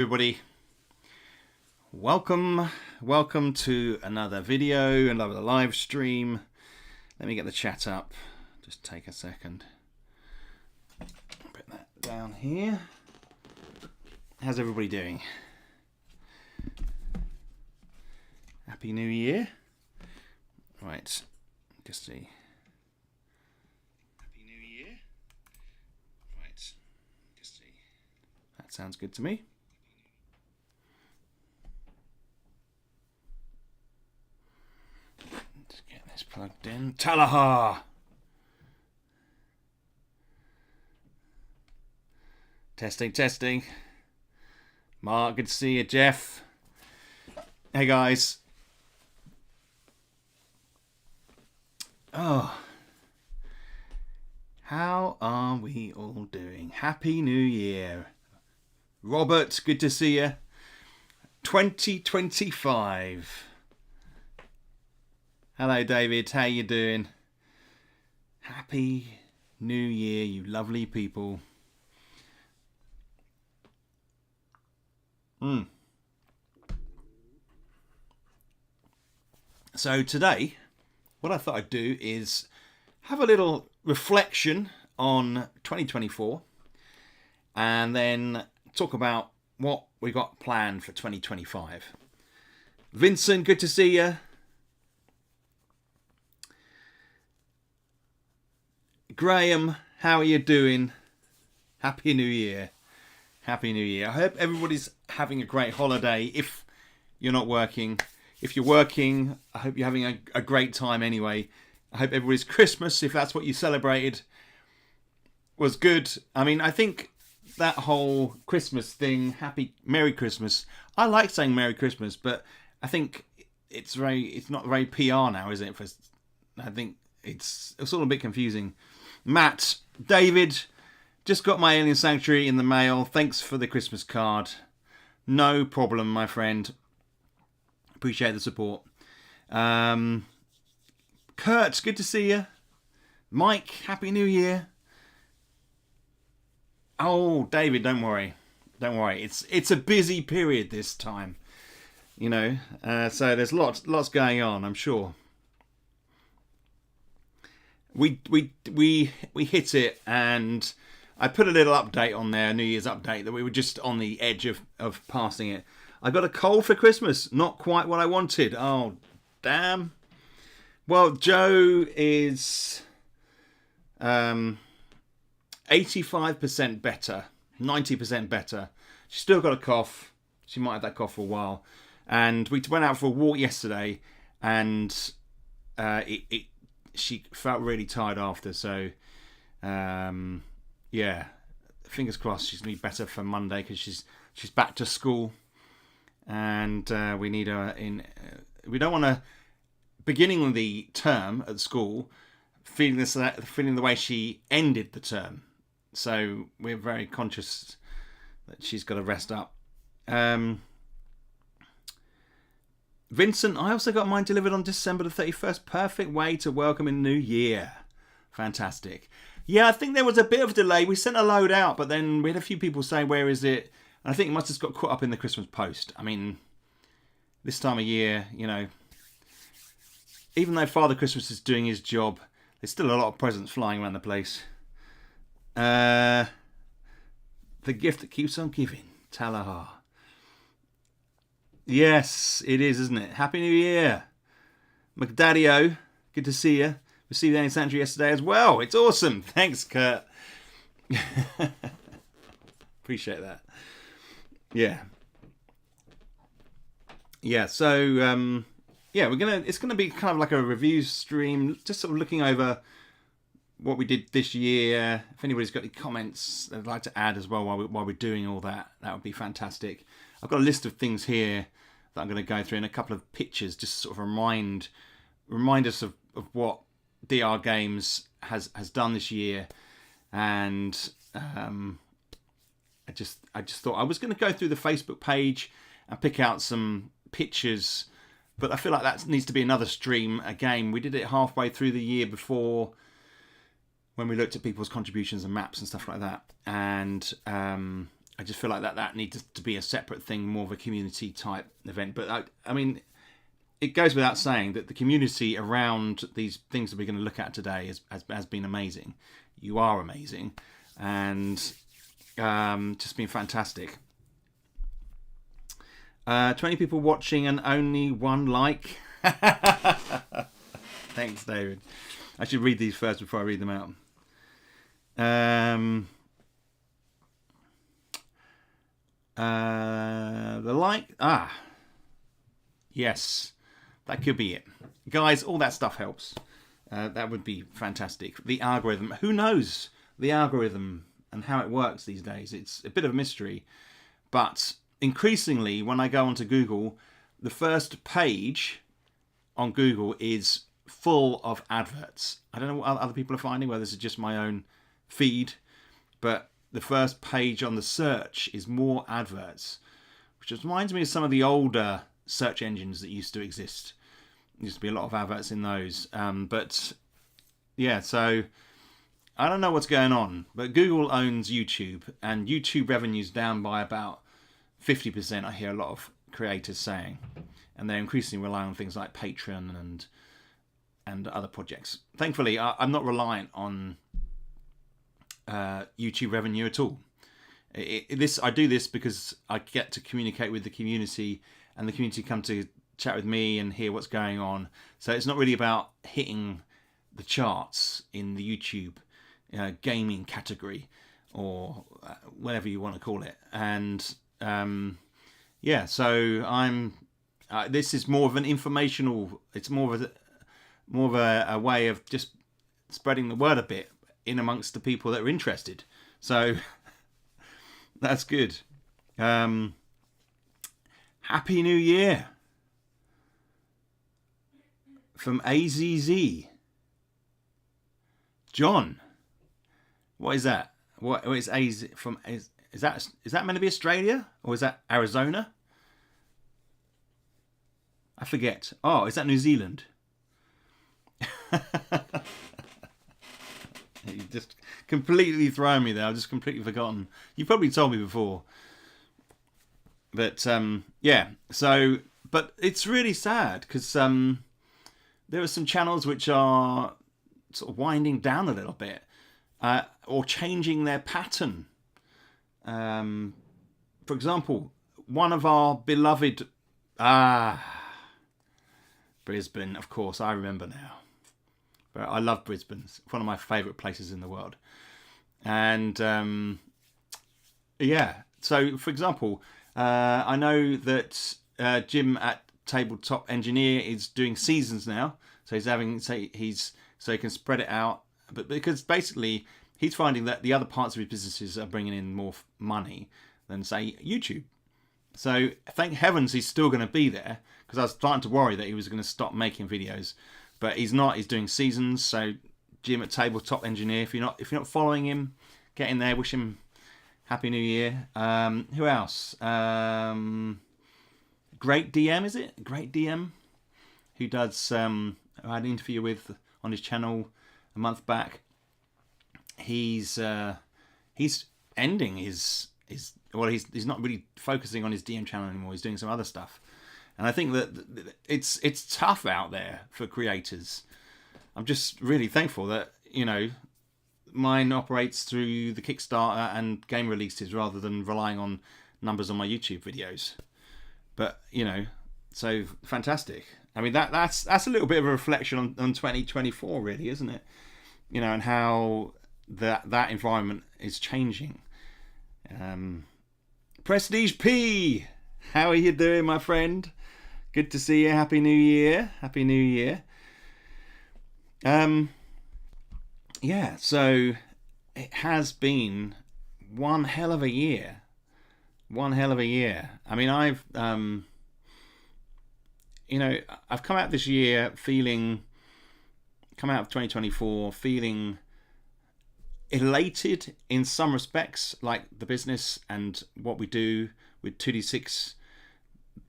Everybody, welcome to another video, another live stream. Let me get the chat up, just take a second. Put that down here. How's everybody doing? Happy New Year. Right, just see. Happy New Year. Right, just see. That sounds good to me. Let's get this plugged in. Talaha! Testing. Mark, good to see you. Jeff. Hey guys. Oh. How are we all doing? Happy New Year. Robert, good to see you. 2025. Hello David, how you doing? Happy New Year, you lovely people. So today, what I thought I'd do is have a little reflection on 2024 and then talk about what we got planned for 2025. Vincent, good to see you. Graham, how are you doing? Happy New Year. Happy New Year. I hope everybody's having a great holiday. If you're not working, if you're working, I hope you're having a great time anyway. I hope everybody's Christmas, if that's what you celebrated, was good. I mean, I think that whole Christmas thing, Merry Christmas. I like saying Merry Christmas, but I think it's not very PR now, is it? I think it's all a bit confusing. Matt, David, just got my Alien Sanctuary in the mail. Thanks for the Christmas card. No problem, my friend. Appreciate the support. Kurt, good to see you. Mike, Happy New Year. Oh, David, don't worry. It's a busy period this time, you know. So there's lots going on, I'm sure. We hit it, and I put a little update on there, New Year's update, that we were just on the edge of passing it. I got a cold for Christmas, not quite what I wanted. Oh, damn. Well, Joe is 85% better, 90% better. She's still got a cough. She might have that cough for a while. And we went out for a walk yesterday, and she felt really tired after. So, yeah, fingers crossed she's going to be better for Monday, because she's back to school. And we need her in. We don't want to, beginning of the term at school, feeling the way she ended the term. So we're very conscious that she's got to rest up. Vincent, I also got mine delivered on December the 31st. Perfect way to welcome in the new year. Fantastic. Yeah, I think there was a bit of a delay. We sent a load out, but then we had a few people say, where is it? And I think it must have got caught up in the Christmas post. I mean, this time of year, you know, even though Father Christmas is doing his job, there's still a lot of presents flying around the place. The gift that keeps on giving. Talaha. Yes, it is, isn't it? Happy New Year. McDaddy-O, good to see you. Received the Alien Sanctuary yesterday as well. It's awesome. Thanks, Kurt. Appreciate that. Yeah. So it's gonna be kind of like a review stream, just sort of looking over what we did this year. If anybody's got any comments they'd like to add as well while we're doing all that, that would be fantastic. I've got a list of things here that I'm going to go through, and a couple of pictures just to sort of remind us of what DR Games has done this year. And I just thought I was going to go through the Facebook page and pick out some pictures, but I feel like that needs to be another stream again. We did it halfway through the year before, when we looked at people's contributions and maps and stuff like that. And I just feel like that needs to be a separate thing, more of a community type event. But I mean, it goes without saying that the community around these things that we're going to look at today has been amazing. You are amazing, and just been fantastic. 20 people watching and only 1 like. Thanks, David. I should read these first before I read them out. The like. Yes, that could be it. Guys, all that stuff helps. That would be fantastic. The algorithm. Who knows the algorithm and how it works these days? It's a bit of a mystery. But increasingly, when I go onto Google, the first page on Google is full of adverts. I don't know what other people are finding, whether this is just my own feed, but the first page on the search is more adverts, which reminds me of some of the older search engines that used to exist. There used to be a lot of adverts in those. But yeah, so I don't know what's going on, but Google owns YouTube, and YouTube revenue's down by about 50%, I hear a lot of creators saying. And they're increasingly relying on things like Patreon and other projects. Thankfully, I'm not reliant on YouTube revenue at all. I do this because I get to communicate with the community, and the community come to chat with me and hear what's going on. So it's not really about hitting the charts in the YouTube gaming category, or whatever you want to call it. And so I'm. This is more of an informational. It's more of a way of just spreading the word a bit in amongst the people that are interested. So that's good. Happy New Year from AZZ. John, what is that? What is AZ from? Is that meant to be Australia, or is that Arizona? I forget. Oh, is that New Zealand? You just completely thrown me there. I've just completely forgotten. You probably told me before. But yeah. So, but it's really sad because there are some channels which are sort of winding down a little bit, or changing their pattern. For example, one of our beloved Brisbane, of course, I remember now. But I love Brisbane. It's one of my favourite places in the world. And yeah, so for example, I know that Jim at Tabletop Engineer is doing seasons now. So so he can spread it out. But because basically he's finding that the other parts of his businesses are bringing in more money than, say, YouTube. So thank heavens he's still going to be there, because I was starting to worry that he was going to stop making videos. But he's not. He's doing seasons. So Jim at Tabletop Engineer, if you're not following him, get in there. Wish him Happy New Year. Who else? Great DM, is it? Great DM, who does. I had an interview with on his channel a month back. He's ending his he's not really focusing on his DM channel anymore. He's doing some other stuff. And I think that it's tough out there for creators. I'm just really thankful that, mine operates through the Kickstarter and game releases rather than relying on numbers on my YouTube videos. But, so fantastic. I mean, that's a little bit of a reflection on 2024, really, isn't it? And how that environment is changing. Prestige P, how are you doing, my friend? Good to see you. Happy New Year. Happy New Year. Yeah, so it has been one hell of a year. One hell of a year. I mean, I've come out this year come out of 2024 feeling elated in some respects, like the business and what we do with 2D6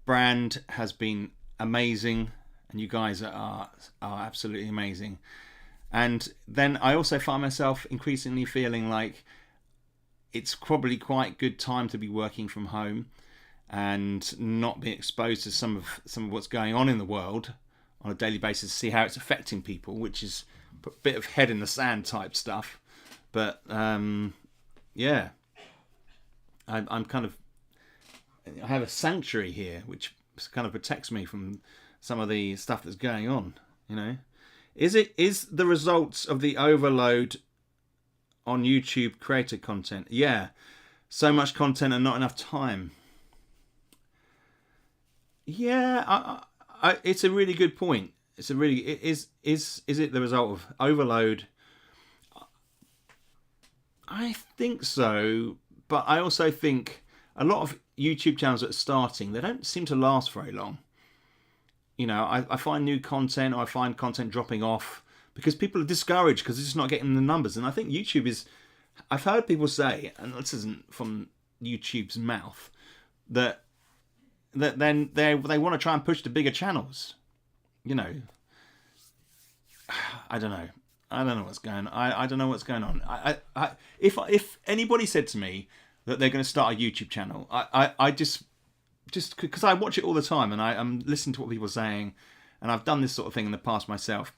brand has been amazing, and you guys are absolutely amazing. And then I also find myself increasingly feeling like it's probably quite good time to be working from home and not being exposed to some of what's going on in the world on a daily basis, to see how it's affecting people, which is a bit of head in the sand type stuff. But yeah, I'm kind of, I have a sanctuary here which kind of protects me from some of the stuff that's going on. You know, is the results of the overload on YouTube creator content? Yeah, so much content and not enough time. Yeah, it's a really good point. It's a really, is it the result of overload? I think so, but I also think a lot of YouTube channels that are starting, they don't seem to last very long. You know, I find new content, or I find content dropping off because people are discouraged because they're just not getting the numbers. And I think YouTube is, I've heard people say, and this isn't from YouTube's mouth, that then they want to try and push the bigger channels. You know, I don't know. I don't know what's going on. I don't know what's going on. If anybody said to me that they're going to start a YouTube channel, I just because I watch it all the time and I'm listening to what people are saying, and I've done this sort of thing in the past myself,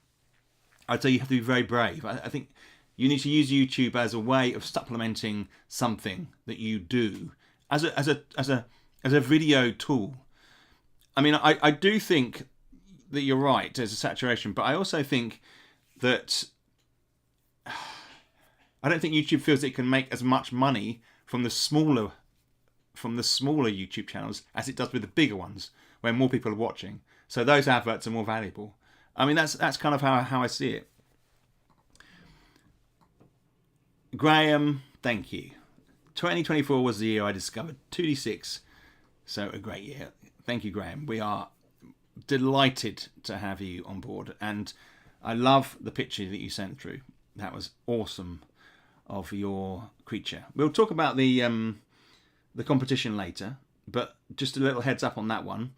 I'd say you have to be very brave. I think you need to use YouTube as a way of supplementing something that you do as a video tool. I mean, I do think that you're right, there's a saturation, but I also think that I don't think YouTube feels it can make as much money from the smaller YouTube channels as it does with the bigger ones, where more people are watching. So those adverts are more valuable. I mean, that's kind of how I see it. Graham, thank you. 2024 was the year I discovered 2D6, so a great year. Thank you, Graham. We are delighted to have you on board, and I love the picture that you sent through. That was awesome of your creature. We'll talk about the competition later, but just a little heads up on that one.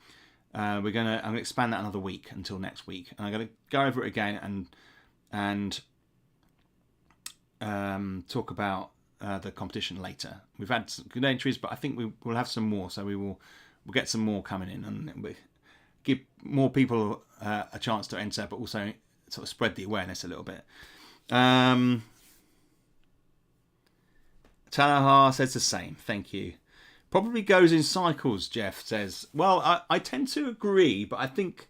I'm gonna expand that another week until next week, and I'm gonna go over it again and talk about the competition later. We've had some good entries, but I think we'll have some more, so we'll get some more coming in, and we'll give more people a chance to enter, but also sort of spread the awareness a little bit. Talaha says the same. Thank you. Probably goes in cycles, Jeff says. Well, I tend to agree, but I think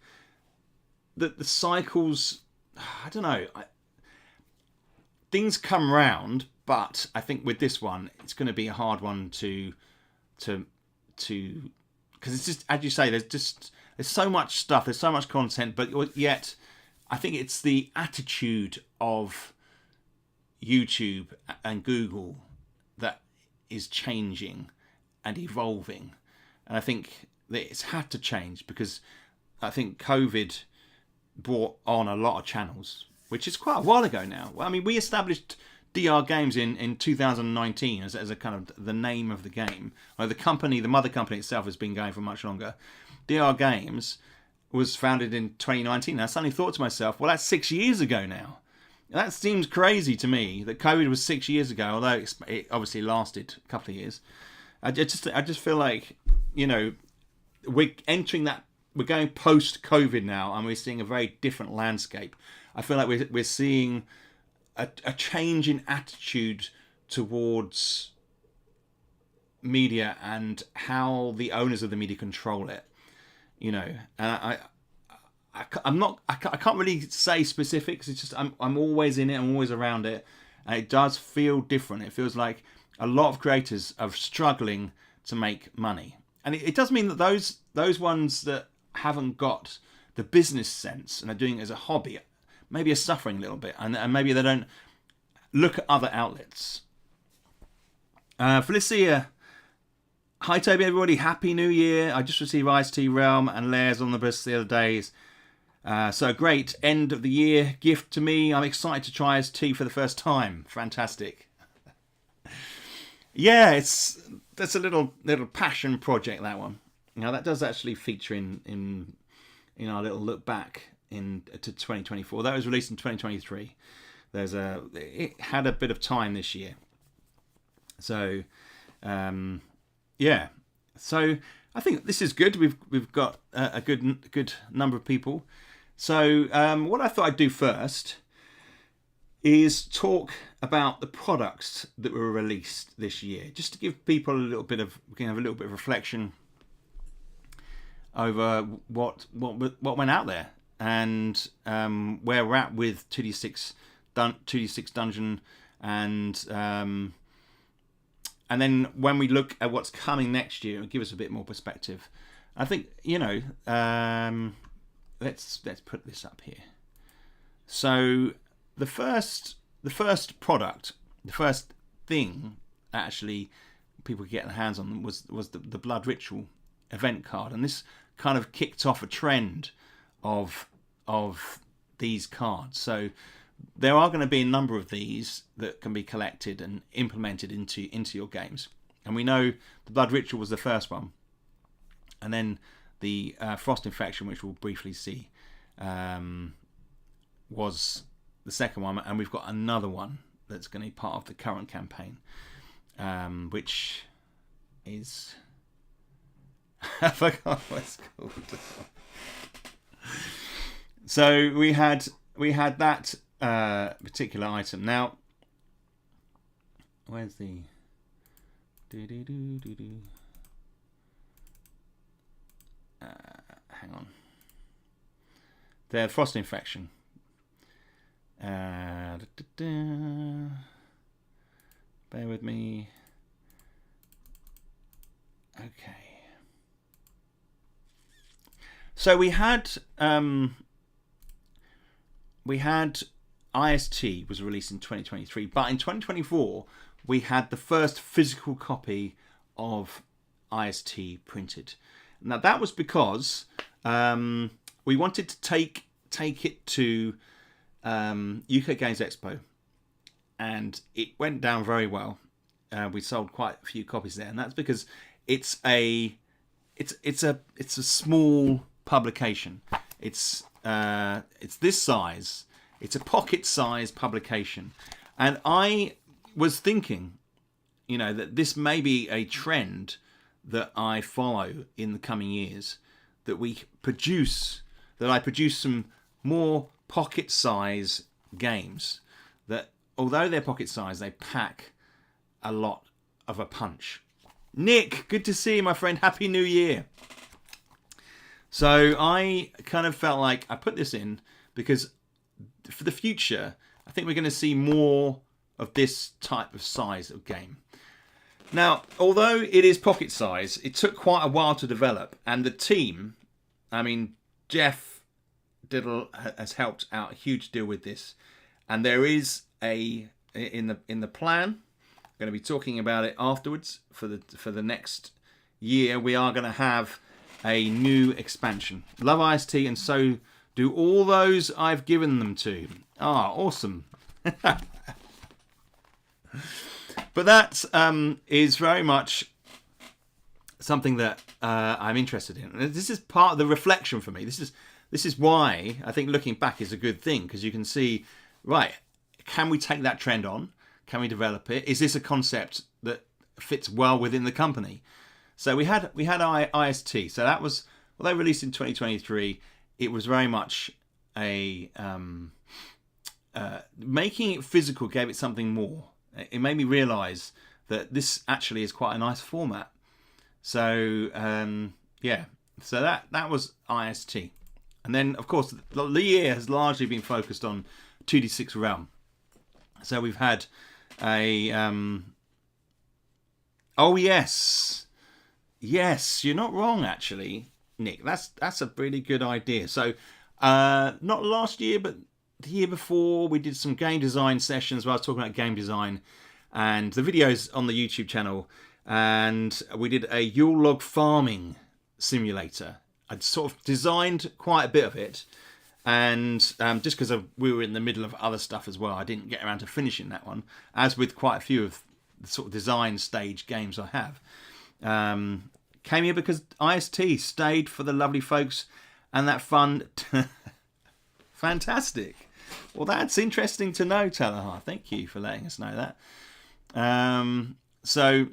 that the cycles, I don't know, things come round, but I think with this one, it's going to be a hard one to because it's just, as you say, there's so much stuff, there's so much content, but yet I think it's the attitude of YouTube and Google that is changing and evolving, and I think that it's had to change because I think COVID brought on a lot of channels, which is quite a while ago now. I mean, we established DR Games in 2019 as a kind of the name of the game. Well, the mother company itself has been going for much longer. DR Games was founded in 2019. I suddenly thought to myself, well, that's 6 years ago now. That seems crazy to me that COVID was 6 years ago, although it obviously lasted a couple of years. I just feel like, you know, we're going post-COVID now, and we're seeing a very different landscape. I feel like we're seeing a change in attitude towards media and how the owners of the media control it. You know, and I can't really say specifics. It's just I'm always in it. I'm always around it, and it does feel different. It feels like a lot of creators are struggling to make money, and it does mean that those ones that haven't got the business sense and are doing it as a hobby maybe are suffering a little bit, and maybe they don't look at other outlets. Felicia. Hi Toby, everybody. Happy New Year. I just received Ice Tea Realm and Layers on the bus the other days. So a great end of the year gift to me. I'm excited to try Ice Tea for the first time. Fantastic. Yeah, that's a little passion project, that one. Now that does actually feature in our little look back to 2024. That was released in 2023. It had a bit of time this year. So, yeah. So I think this is good. We've got a good number of people. So what I thought I'd do first is talk about the products that were released this year, just to give people we can have a little bit of reflection over what went out there, and where we're at with 2D6 Dungeon, and then when we look at what's coming next year, it'll give us a bit more perspective. I think let's put this up here. So the first product, the first thing actually people could get their hands on was the Blood Ritual event card, and this kind of kicked off a trend of these cards. So there are going to be a number of these that can be collected and implemented into your games, and we know the Blood Ritual was the first one, and then the Frost Infection, which we'll briefly see, was the second one, and we've got another one that's going to be part of the current campaign, which is I forgot what it's called. So we had that particular item. Now, where's the hang on. The Frost Infection. Bear with me. Okay. So we had IST was released in 2023, but in 2024 we had the first physical copy of IST printed. Now that was because we wanted to take it to UK Games Expo, and it went down very well. We sold quite a few copies there, and that's because it's a small publication. It's this size. It's a pocket-size publication, and I was thinking, that this may be a trend that I follow in the coming years. That I produce some more pocket-size games. That although they're pocket-size, they pack a lot of a punch. Nick, good to see you, my friend. Happy New Year. So I kind of felt like I put this in because for the future, I think we're going to see more of this type of size of game. Now, although it is pocket size, it took quite a while to develop, and the team, Jeff Diddle has helped out a huge deal with this, and there is in the plan. I'm going to be talking about it afterwards for the next year. We are going to have a new expansion. Love IST, and so do all those I've given them to. Awesome. But that is very much something that I'm interested in. This is part of the reflection for me. This is why I think looking back is a good thing, because you can see, right, can we take that trend on? Can we develop it? Is this a concept that fits well within the company? So we had IST. So that was, although released in 2023, it was very much a making it physical gave it something more. It made me realise that this actually is quite a nice format. So so that was IST, and then of course the year has largely been focused on 2D6 Realm. So we've had a yes, you're not wrong actually, Nick. That's a really good idea. So not last year, but the year before, we did some game design sessions where I was talking about game design, and the videos on the YouTube channel, and we did a Yule log farming simulator. I'd sort of designed quite a bit of it, and just because we were in the middle of other stuff as well, I didn't get around to finishing that one, as with quite a few of the sort of design stage games I have. Came here because IST stayed for the lovely folks and that fun. Fantastic. Well, that's interesting to know, Talahar. Thank you for letting us know that. So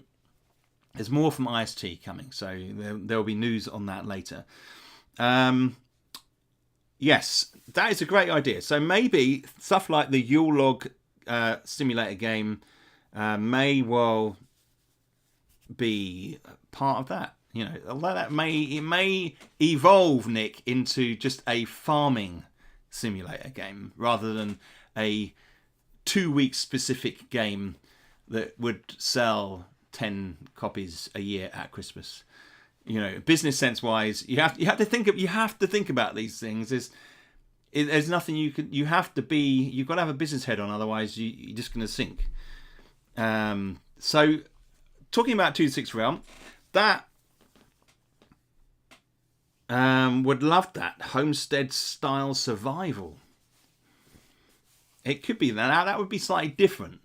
there's more from IST coming. So there'll be news on that later. Yes, that is a great idea. So maybe stuff like the Yule Log simulator game may well be part of that. You know, although it may evolve, Nick, into just a farming simulator game rather than a 2-week specific game that would sell 10 copies a year at Christmas. You know, business sense wise, you have to think about these things. There's nothing you've got to have a business head on, otherwise you're just going to sink. So talking about 2-6 Realm, that would love that homestead style survival. It could be that would be slightly different,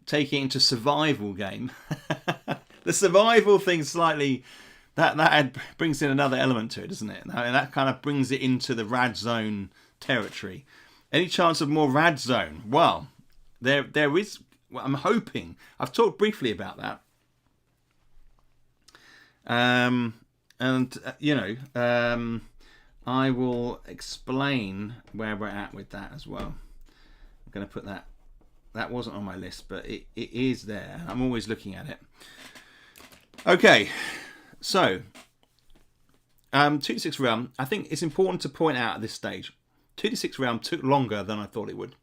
taking it into survival game. The survival thing slightly that brings in another element to it, doesn't it? And that kind of brings it into the rad zone territory. Any chance of more rad zone? Well, there is. Well, I'm hoping. I've talked briefly about that. I will explain where we're at with that as well. I'm going to put that. That wasn't on my list, but it is there. I'm always looking at it. Okay, so 2-6 Realm. I think it's important to point out at this stage, 2-6 Realm took longer than I thought it would.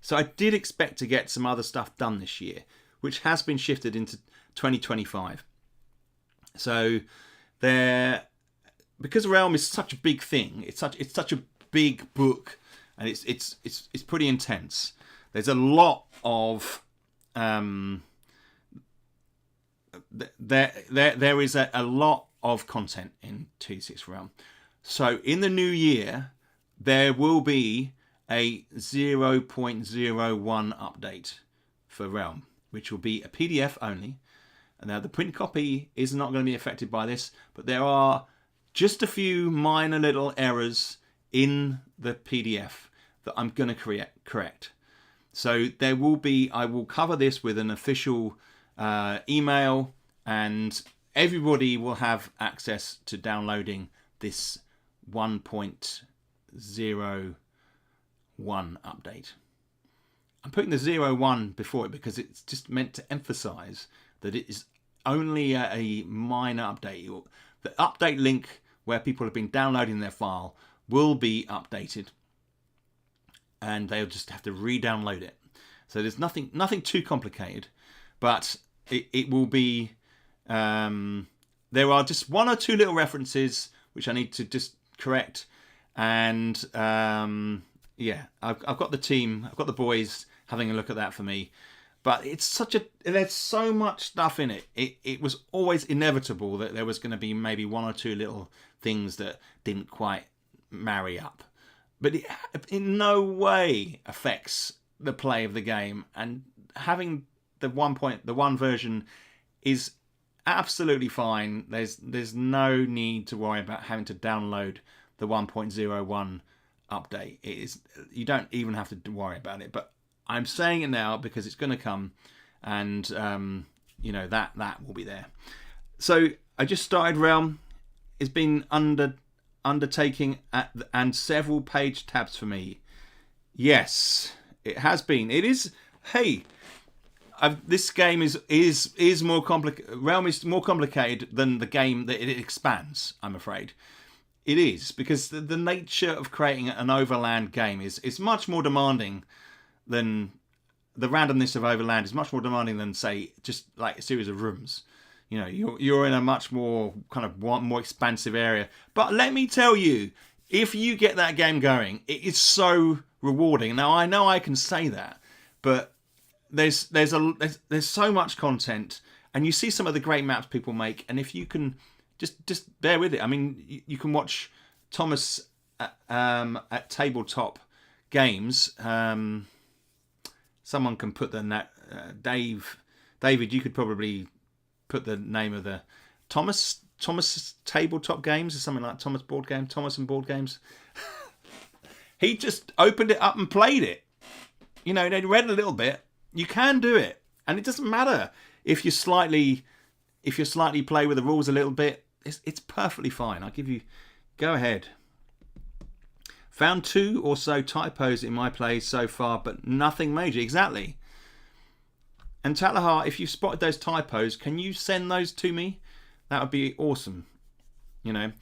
So I did expect to get some other stuff done this year, which has been shifted into 2025. So because Realm is such a big thing, it's such a big book, and it's pretty intense. There's a lot of there is a lot of content in 2-6 Realm. So in the new year, there will be a 0.01 update for Realm, which will be a PDF only. And now the print copy is not going to be affected by this, but there are just a few minor little errors in the PDF that I'm going to correct. So I will cover this with an official email, and everybody will have access to downloading this 1.01 update. I'm putting the 01 before it because it's just meant to emphasize that it is only a minor update. The update link where people have been downloading their file will be updated, and they'll just have to re-download it. So there's nothing too complicated, but it will be. There are just one or two little references which I need to just correct, and I've got the team, I've got the boys having a look at that for me. But there's so much stuff in it. It was always inevitable that there was going to be maybe one or two little things that didn't quite marry up. But it in no way affects the play of the game. And having the one version is absolutely fine. There's no need to worry about having to download the 1.01 update. You don't even have to worry about it. But I'm saying it now because it's going to come, and that will be there. So I just started Realm. It's been undertaking and several page tabs for me. Yes, it has been. It is. Hey, this game is more complicated. Realm is more complicated than the game that it expands. I'm afraid it is, because the nature of creating an overland game is much more demanding than the randomness of Overland is much more demanding than, say, just like a series of rooms. You know, you're in a much more kind of more expansive area. But let me tell you, if you get that game going, it is so rewarding. Now I know I can say that, but there's so much content, and you see some of the great maps people make, and if you can just bear with it. I mean, you can watch Thomas at Tabletop Games. Someone can put David, you could probably put the name of the Thomas Tabletop Games or something like Thomas and Board Games. He just opened it up and played it. You know, they read a little bit. You can do it, and it doesn't matter if you slightly play with the rules a little bit, it's perfectly fine. I'll give you, go ahead. Found 2 or so typos in my plays so far, but nothing major. Exactly. And Talahar, if you've spotted those typos, can you send those to me? That would be awesome. You know,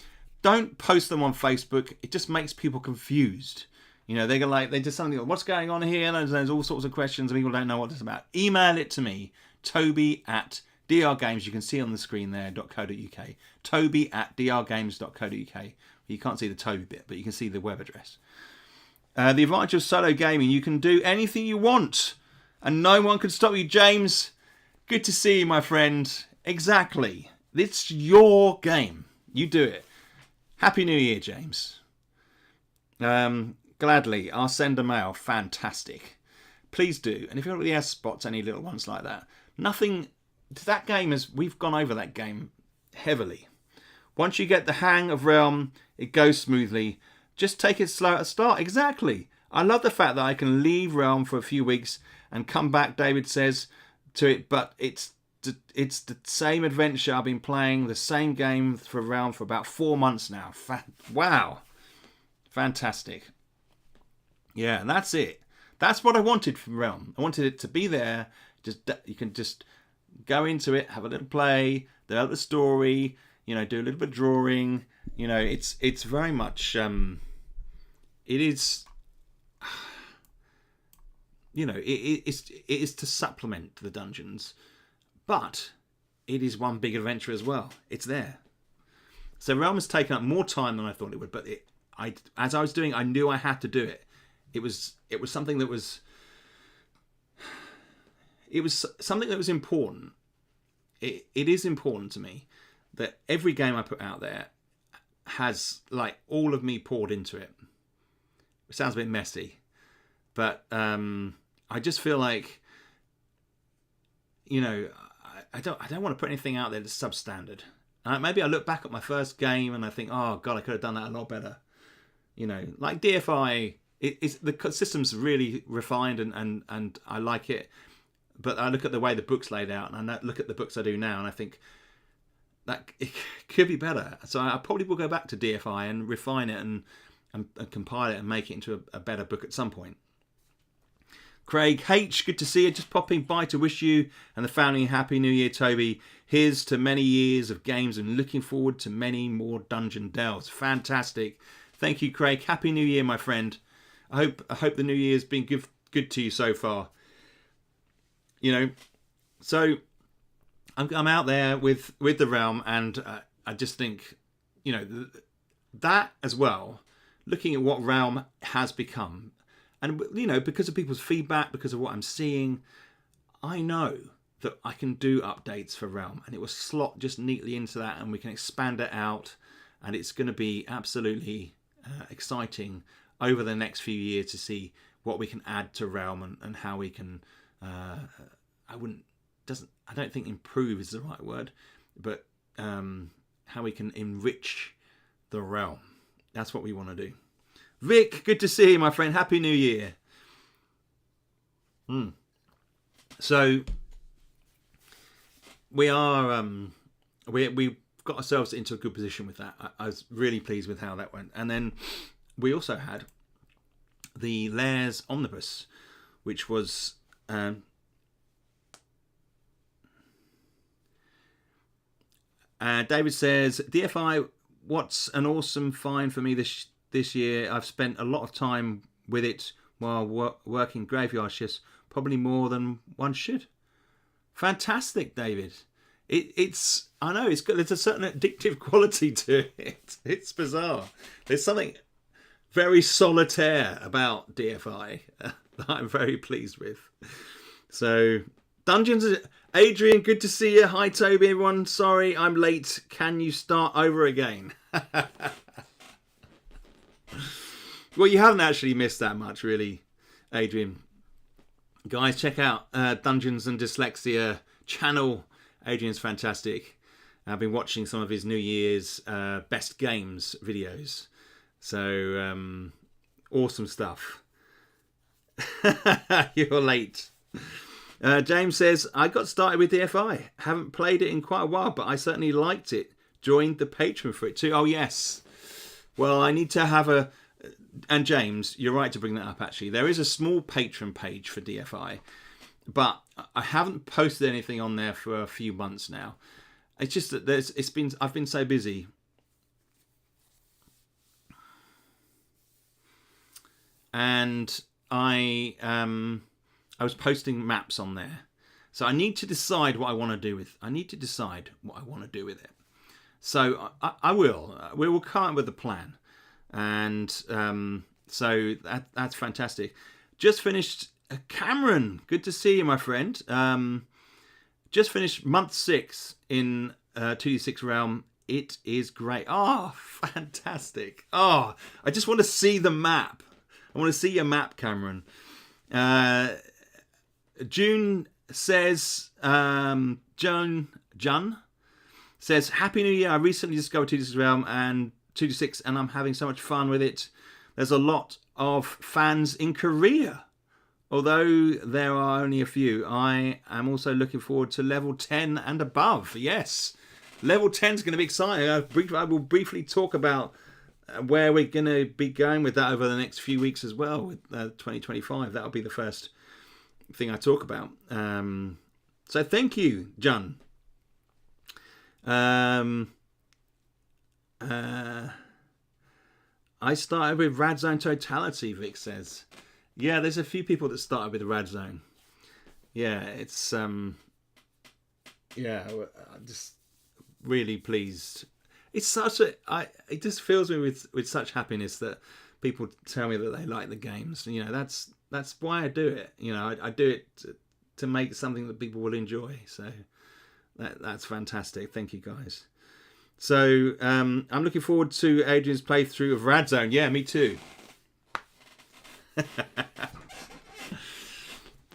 don't post them on Facebook. It just makes people confused. You know, they just suddenly go, what's going on here? And there's all sorts of questions and people don't know what it's about. Email it to me, toby@drgames. You can see on the screen there, .co.uk. toby@drgames.co.uk. You can't see the Toby bit, but you can see the web address. The advantage of solo gaming, you can do anything you want and no one can stop you. James, good to see you, my friend. Exactly. It's your game. You do it. Happy New Year, James. Gladly, I'll send a mail. Fantastic. Please do. And if anybody else spots any little ones like that, nothing. That game is. We've gone over that game heavily. Once you get the hang of Realm, it goes smoothly. Just take it slow at the start. Exactly. I love the fact that I can leave Realm for a few weeks and come back, David says, to it, but it's the same adventure. I've been playing the same game for Realm for about 4 months now. Wow. Fantastic. Yeah, and that's it. That's what I wanted from Realm. I wanted it to be there. You can just go into it, have a little play, develop the story, you know, do a little bit of drawing. You know, it's very much it is, you know, it is to supplement the dungeons, but it is one big adventure as well. It's there. So Realm has taken up more time than I thought it would, but as I was doing, I knew I had to do it. It was something that was something that was important. It is important to me that every game I put out there has like all of me poured into it. It sounds a bit messy, but I just feel like, you know, I don't want to put anything out there that's substandard. Maybe I look back at my first game and I think, oh god, I could have done that a lot better. You know, like DFI, the system's really refined and I like it. But I look at the way the book's laid out, and I look at the books I do now, and I think that it could be better. So I probably will go back to DFI and refine it and compile it and make it into a better book at some point. Craig H, good to see you. Just popping by to wish you and the family a happy New Year, Toby. Here's to many years of games and looking forward to many more dungeon delves. Fantastic. Thank you, Craig. Happy New Year, my friend. I hope the New Year's been good to you so far. You know, so I'm out there with the Realm, and I just think, you know, that as well, looking at what Realm has become, and, you know, because of people's feedback, because of what I'm seeing, I know that I can do updates for Realm, and it will slot just neatly into that, and we can expand it out, and it's going to be absolutely exciting over the next few years to see what we can add to Realm and how we can. I don't think improve is the right word, but how we can enrich the Realm. That's what we want to do. Vic, good to see you, my friend. Happy New Year. So we are we've got ourselves into a good position with that. I was really pleased with how that went. And then we also had the Lairs Omnibus, which was David says, DFI, what's an awesome find for me this year. I've spent a lot of time with it while working graveyard shifts, probably more than one should. Fantastic, David. It's I know it's good. There's a certain addictive quality to it. It's bizarre. There's something very solitaire about DFI that I'm very pleased with. So Dungeons, Adrian, good to see you. Hi Toby, everyone. Sorry I'm late. Can you start over again? Well, you haven't actually missed that much, really, Adrian. Guys, check out Dungeons and Dyslexia channel. Adrian's fantastic. I've been watching some of his New Year's best games videos. So, awesome stuff. You're late. James says, I got started with DFI. Haven't played it in quite a while, but I certainly liked it. Joined the Patreon for it too. Oh, yes. Well, I need to have a... And James, you're right to bring that up, actually. There is a small Patreon page for DFI, but I haven't posted anything on there for a few months now. It's just that I've been so busy. And I was posting maps on there. So I need to decide what I want to do with it. So I will. We will come up with a plan. And so that's fantastic. Just finished Cameron. Good to see you, my friend. Just finished month 6 in 2D6 Realm. It is great. Oh, fantastic. Oh, I just want to see the map. I want to see your map, Cameron. June says, Jun says, Happy New Year. I recently discovered 2D6 Realm and 2D6 and I'm having so much fun with it. There's a lot of fans in Korea. Although there are only a few, I am also looking forward to level 10 and above. Yes, level 10 is going to be exciting. I will briefly talk about where we're going to be going with that over the next few weeks as well with 2025. That'll be the first thing I talk about. So thank you, Jun. I started with Radzone Totality, Vic says. Yeah, there's a few people that started with Radzone. Yeah, it's I'm just really pleased. It's such a it just fills me with such happiness that people tell me that they like the games. You know, that's why I do it. You know, I do it to make something that people will enjoy. So that's fantastic. Thank you, guys. So I'm looking forward to Adrian's playthrough of Radzone. Yeah, me too.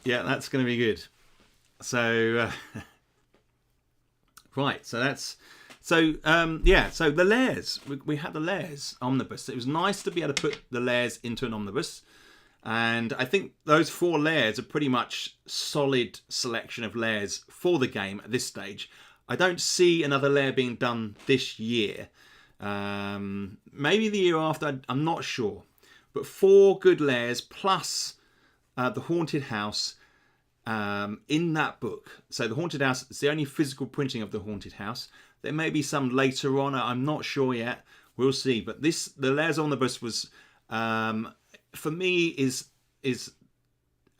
Yeah, that's going to be good. So right, so that's so the layers. We had the layers omnibus. It was nice to be able to put the layers into an omnibus, and I think those 4 layers are pretty much solid selection of layers for the game at this stage. I don't see another layer being done this year. Maybe the year after. I'm not sure. But 4 good layers plus the Haunted House in that book. So the Haunted House is the only physical printing of the Haunted House. There may be some later on. I'm not sure yet. We'll see. But the Layers Omnibus was, for me, is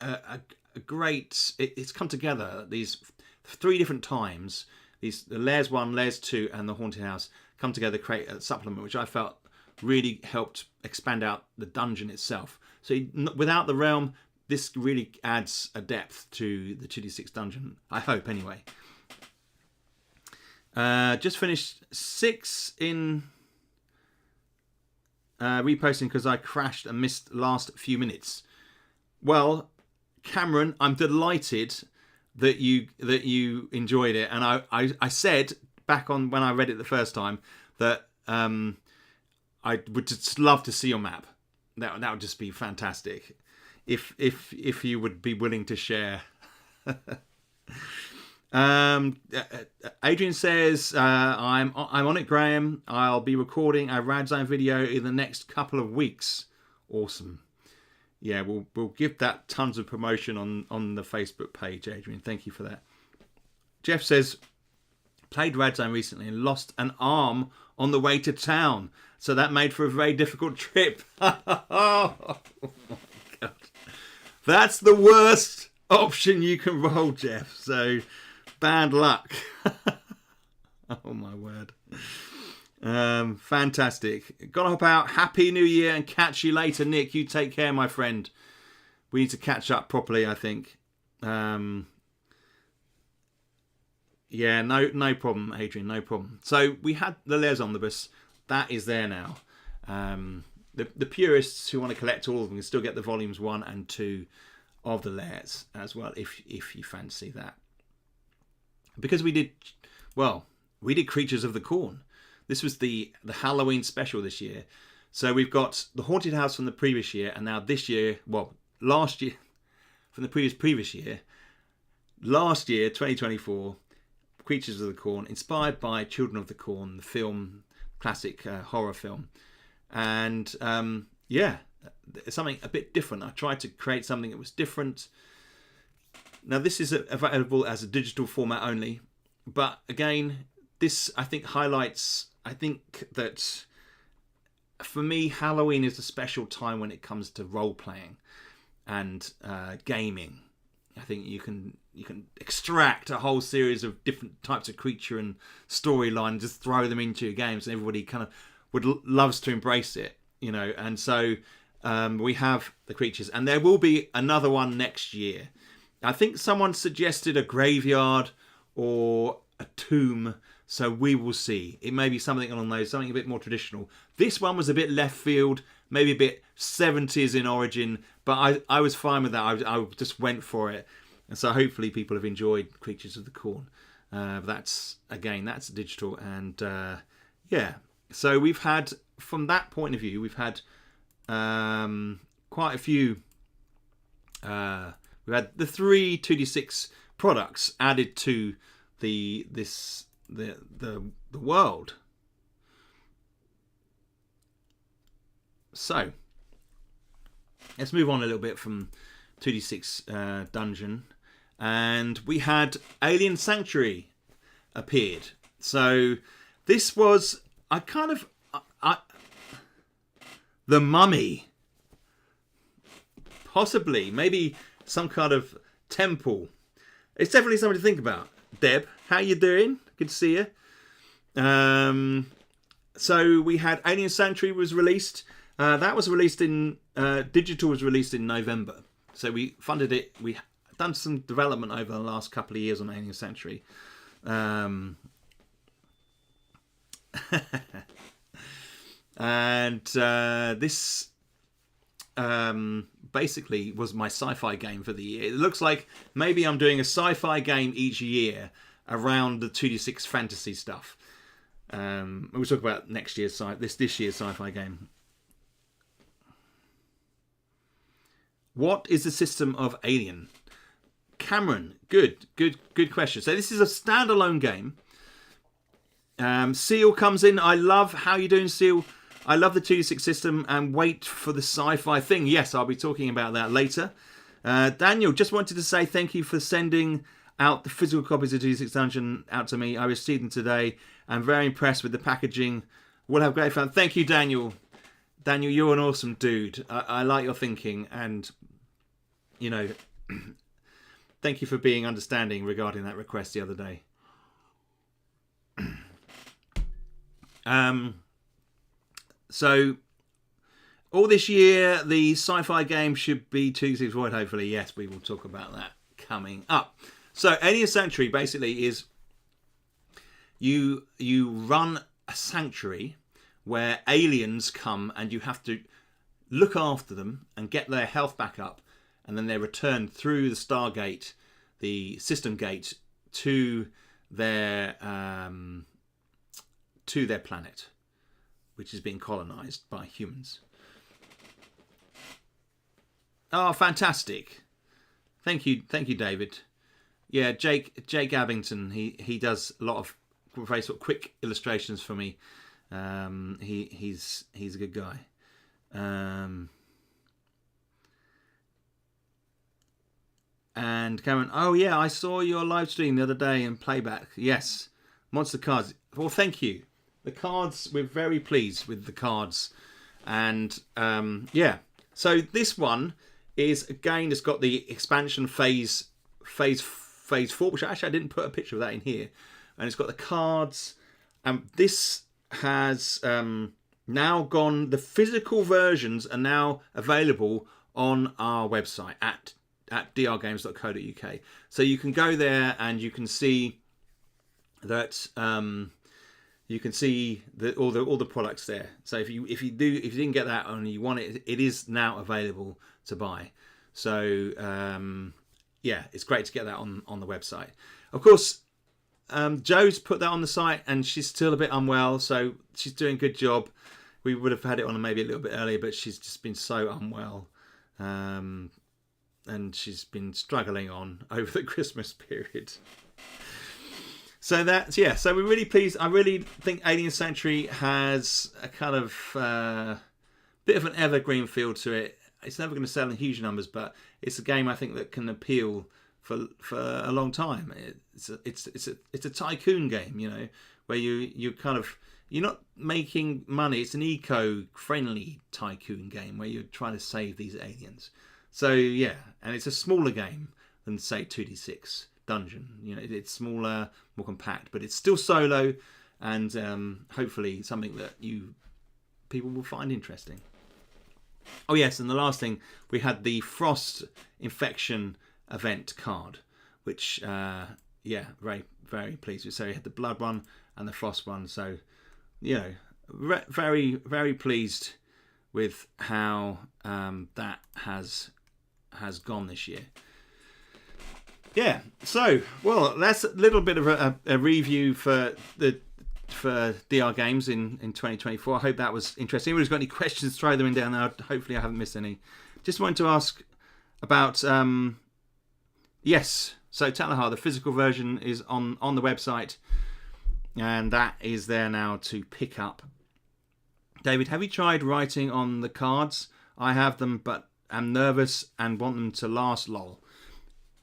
a great... It's come together these 3 different times. The Layers 1, Layers 2 and the Haunted House come together to create a supplement, which I felt really helped expand out the dungeon itself. So without the realm, this really adds a depth to the 2D6 dungeon, I hope anyway. Just finished 6 in reposting because I crashed and missed last few minutes. Well, Cameron, I'm delighted that you enjoyed it, and I said back on when I read it the first time that I would just love to see your map. That would just be fantastic. If you would be willing to share. Adrian says, I'm on it, Graham. I'll be recording a Radzone video in the next couple of weeks. Awesome. Yeah, we'll give that tons of promotion on the Facebook page, Adrian. Thank you for that. Jeff says, played Radzone recently and lost an arm on the way to town. So that made for a very difficult trip. Oh my God. That's the worst option you can roll, Jeff. So bad luck. Oh my word. Fantastic. Gotta hop out. Happy New Year and catch you later, Nick. You take care, my friend. We need to catch up properly, I think. Yeah, no problem, Adrian, no problem. So we had the Layers Omnibus. That is there now. The purists who want to collect all of them can still get the volumes 1 and 2 of the Layers as well, if you fancy that. Because we did Creatures of the Corn. This was the Halloween special this year. So we've got the Haunted House from the previous year, and now this year, last year, from the previous year, last year, 2024, Creatures of the Corn, inspired by Children of the Corn, the film, classic horror film. And yeah, it's something a bit different. I tried to create something that was different. Now, this is available as a digital format only. But again, this, I think, highlights, I think that for me, Halloween is a special time when it comes to role-playing and gaming. I think you can extract a whole series of different types of creature and storyline, and just throw them into your games, and everybody kind of loves to embrace it, you know. And so we have the creatures, and there will be another one next year. I think someone suggested a graveyard or a tomb, so we will see. It may be something along those, something a bit more traditional. This one was a bit left field, maybe a bit 70s in origin, but I was fine with that. I just went for it. And so hopefully people have enjoyed Creatures of the Corn. That's digital. And yeah, so we've had, from that point of view, we've had quite a few. We've had the 3 2d6 products added to the world. So let's move on a little bit from 2d6 dungeon, and we had Alien Sanctuary appeared. So this was the Mummy, possibly, maybe some kind of temple. It's definitely something to think about. Deb, how you doing? Good to see you. So we had Alien Sanctuary was released. That was released in digital was released in November. So we funded it. We done some development over the last couple of years on Alien Sanctuary. And this basically was my sci-fi game for the year. It looks like maybe I'm doing a sci-fi game each year around the 2d6 fantasy stuff. We'll talk about next year's this year's sci-fi game. What is the system of Alien? Cameron, good question. So this is a standalone game. Seal comes in. I love how you're doing, Seal. I love the 2d6 system and wait for the sci-fi thing. Yes, I'll be talking about that later. Daniel, just wanted to say thank you for sending out the physical copies of 2d6 Dungeon out to me. I received them today. I'm very impressed with the packaging. We'll have great fun. Thank you, Daniel. Daniel, you're an awesome dude. I like your thinking, and, you know, thank you for being understanding regarding that request the other day. So, all this year, the sci-fi game should be 2d6 Void, hopefully. Yes, we will talk about that coming up. So, Alien Sanctuary basically is you run a sanctuary where aliens come and you have to look after them and get their health back up, and then they're returned through the Stargate, the system gate, to their planet, which is being colonized by humans. Oh, fantastic! Thank you, David. Yeah, Jake Abington. He does a lot of very sort of quick illustrations for me. He's a good guy. And Cameron, oh yeah, I saw your live stream the other day in playback. Yes, Monster Cards. Well, thank you. The cards, we're very pleased with the cards. And yeah, so this one is, again, it's got the expansion phase 4, which actually I didn't put a picture of that in here. And it's got the cards. This has now gone, the physical versions are now available on our website at drgames.co.uk. So you can go there and you can see that you can see all the products there. So if you didn't get that and you want it, it is now available to buy. So yeah, it's great to get that on the website. Of course, Joe's put that on the site and she's still a bit unwell, so she's doing a good job. We would have had it on maybe a little bit earlier, but she's just been so unwell. and she's been struggling on over the Christmas period. So that's, yeah, so we're really pleased. I really think Alien Sanctuary has a kind of bit of an evergreen feel to it. It's never going to sell in huge numbers, but it's a game I think that can appeal for a long time. It's a tycoon game, you know, where you kind of, you're not making money. It's an eco-friendly tycoon game where you're trying to save these aliens. So yeah, and it's a smaller game than say 2D6 Dungeon. You know, it's smaller, more compact, but it's still solo, and hopefully something that people will find interesting. Oh yes, and the last thing, we had the Frost Infection event card, which yeah, very, very pleased with. So we had the Blood one and the Frost one. So, you know, very, very pleased with how that has gone this year. Yeah, so, well, that's a little bit of a review for DR games in 2024. I hope that was interesting. If anybody's got any questions, throw them in down there. Hopefully I haven't missed any. Just wanted to ask about, yes, so Talahar, the physical version is on the website, and that is there now to pick up. David, have you tried writing on the cards? I have them, but am nervous and want them to last lol.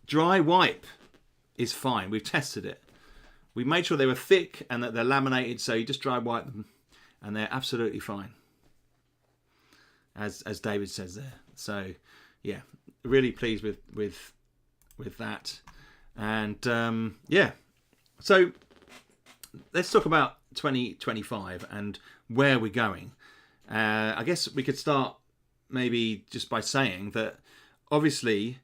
Dry wipe is fine. We've tested it. We made sure they were thick and that they're laminated, so you just dry wipe them and they're absolutely fine. As David says there. So yeah, really pleased with that. And yeah. So let's talk about 2025 and where we're going. I guess we could start maybe just by saying that obviously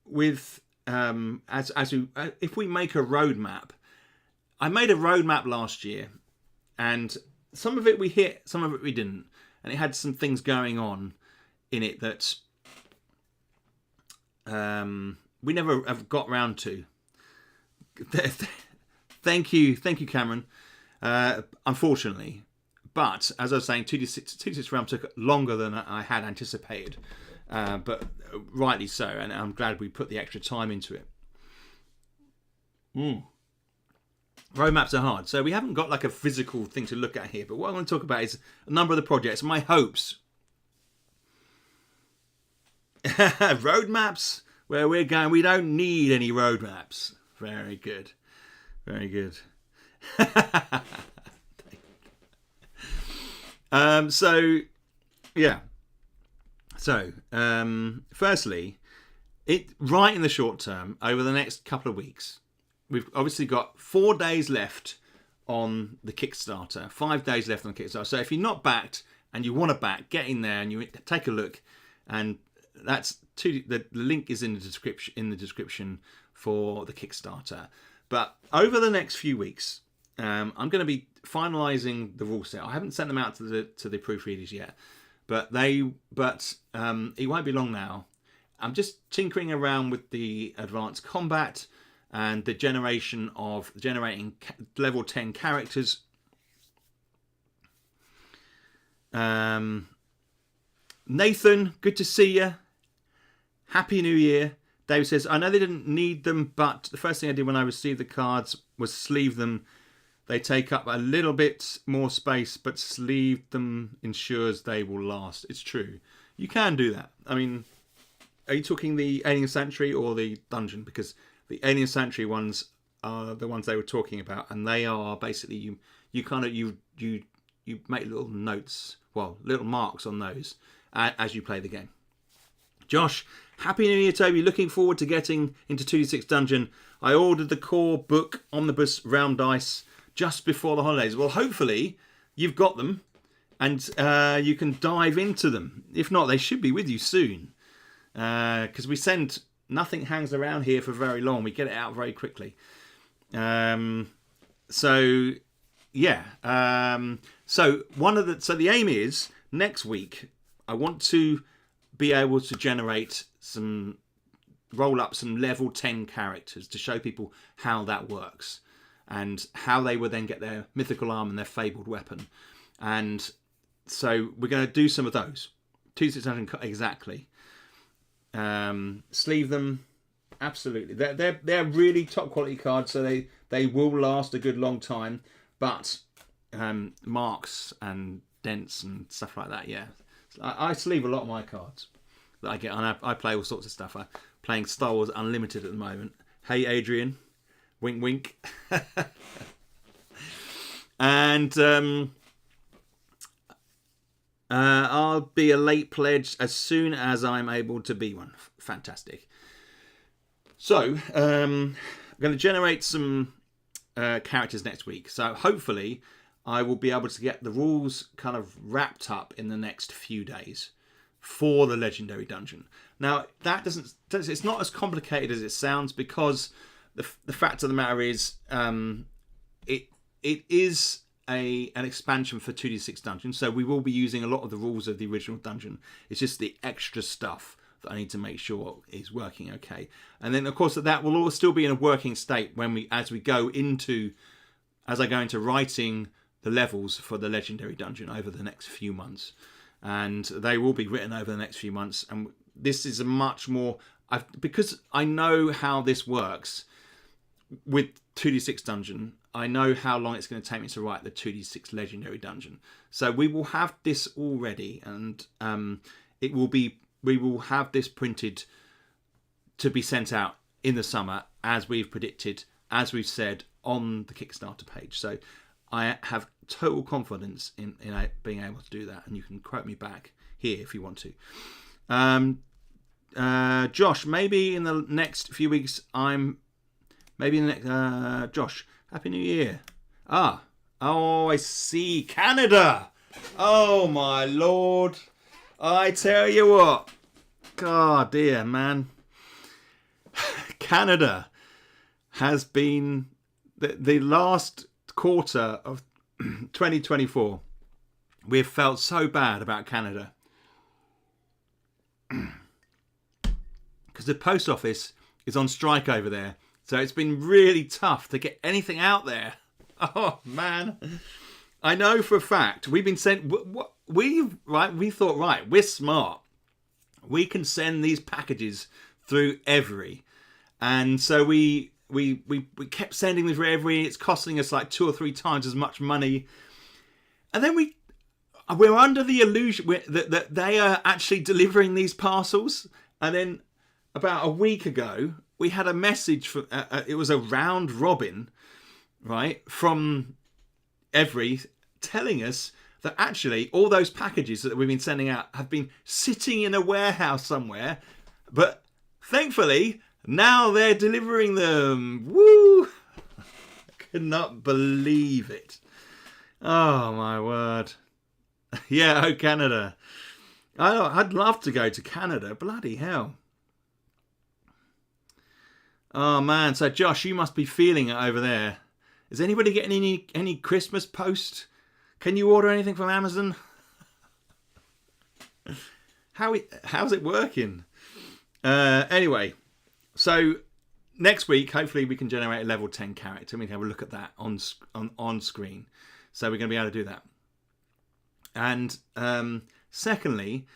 with if we make a roadmap, I made a roadmap last year, and some of it we hit, some of it we didn't, and it had some things going on in it that we never have got round to. Thank you, Cameron. Unfortunately, but as I was saying, 2D6 Realm took longer than I had anticipated. But rightly so, and I'm glad we put the extra time into it. Roadmaps are hard, so we haven't got like a physical thing to look at here, but what I want to talk about is a number of the projects, my hopes. Roadmaps, where we're going, we don't need any roadmaps. Very good. Very good. So, yeah. So, firstly, right in the short term, over the next couple of weeks, we've obviously got 4 days left on the Kickstarter, 5 days left on the Kickstarter. So if you're not backed and you want to back, get in there and you take a look. And that's the link is in the description for the Kickstarter. But over the next few weeks, I'm going to be finalising the rule set. I haven't sent them out to the proofreaders yet. But it won't be long now. I'm just tinkering around with the advanced combat and the generating level 10 characters. Nathan, good to see you. Happy New Year. David says, I know they didn't need them, but the first thing I did when I received the cards was sleeve them. They take up a little bit more space, but sleeve them ensures they will last. It's true. You can do that. I mean, are you talking the Alien Sanctuary or the Dungeon? Because the Alien Sanctuary ones are the ones they were talking about, and they are basically you make little notes, well, little marks on those as you play the game. Josh, Happy New Year, Toby. Looking forward to getting into 2D6 Dungeon. I ordered the core book Omnibus Realm Dice just before the holidays. Well, hopefully you've got them and you can dive into them. If not, they should be with you soon. Because nothing hangs around here for very long. We get it out very quickly. So yeah. So the aim is next week I want to be able to generate roll up some level 10 characters to show people how that works. And how they would then get their mythical arm and their fabled weapon. And so we're going to do some of those. 2D6 exactly. Sleeve them. Absolutely. They're really top quality cards, so they will last a good long time. But marks and dents and stuff like that, yeah. I sleeve a lot of my cards that I get, and I play all sorts of stuff. I'm playing Star Wars Unlimited at the moment. Hey, Adrian. Wink, wink. And I'll be a late pledge as soon as I'm able to be one. Fantastic. So, I'm going to generate some characters next week. So hopefully I will be able to get the rules kind of wrapped up in the next few days for the Legendary Dungeon. Now, it's not as complicated as it sounds, because the fact of the matter is it is an expansion for 2d6 Dungeon, so we will be using a lot of the rules of the original dungeon. It's just the extra stuff that I need to make sure is working okay. And then, of course, that will all still be in a working state as I go into writing the levels for the Legendary Dungeon over the next few months. And they will be written over the next few months. And this is a much more... because I know how this works with 2d6 Dungeon, I know how long it's going to take me to write the 2d6 Legendary Dungeon. So we will have this all ready, and we will have this printed to be sent out in the summer, as we've predicted, as we've said on the Kickstarter page. So I have total confidence in being able to do that, and you can quote me back here if you want to. Josh, maybe in the next few weeks, Josh, Happy New Year. Oh, I see. Canada. Oh, my Lord. I tell you what. God, dear, man. Canada has been the last quarter of 2024. We've felt so bad about Canada. Because the post office is on strike over there. So it's been really tough to get anything out there. Oh, man. I know for a fact we've been sent... We thought, we're smart. We can send these packages through Every. And so we kept sending them through Every. It's costing us like 2 or 3 times as much money. And then we're under the illusion that they are actually delivering these parcels. And then about a week ago, we had a message from it was a round robin, right, from Every, telling us that actually all those packages that we've been sending out have been sitting in a warehouse somewhere, but thankfully now they're delivering them. Woo! I could not believe it. Oh my word. Yeah, oh, Canada. I'd love to go to Canada. Bloody hell. Oh man, so Josh, you must be feeling it over there. Is anybody getting any Christmas post? Can you order anything from Amazon? How's it working? Anyway, so next week, hopefully we can generate a level 10 character. We can have a look at that on screen. So we're going to be able to do that. And secondly,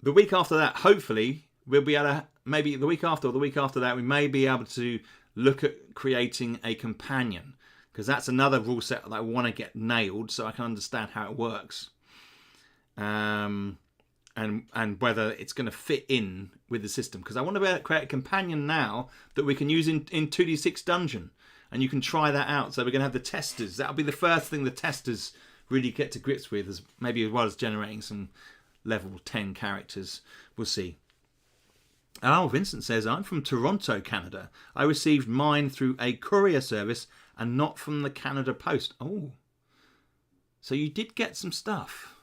the week after that, hopefully we'll be able to, maybe the week after or the week after that, we may be able to look at creating a companion, because that's another rule set that I want to get nailed so I can understand how it works, and whether it's going to fit in with the system, because I want to be able to create a companion now that we can use in 2d6 Dungeon, and you can try that out. So we're going to have the testers. That'll be the first thing the testers really get to grips with, as well as generating some level 10 characters. We'll see. Oh, Vincent says, I'm from Toronto, Canada. I received mine through a courier service and not from the Canada Post. Oh, so you did get some stuff.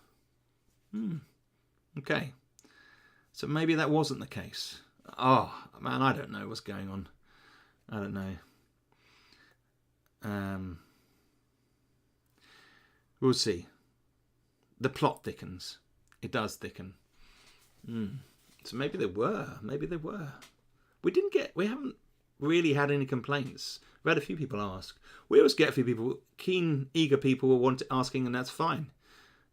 Okay. So maybe that wasn't the case. Oh, man, I don't know what's going on. I don't know. We'll see. The plot thickens. It does thicken. So maybe they were. We haven't really had any complaints. We had a few people ask. We always get a few people, keen, eager people asking, and that's fine.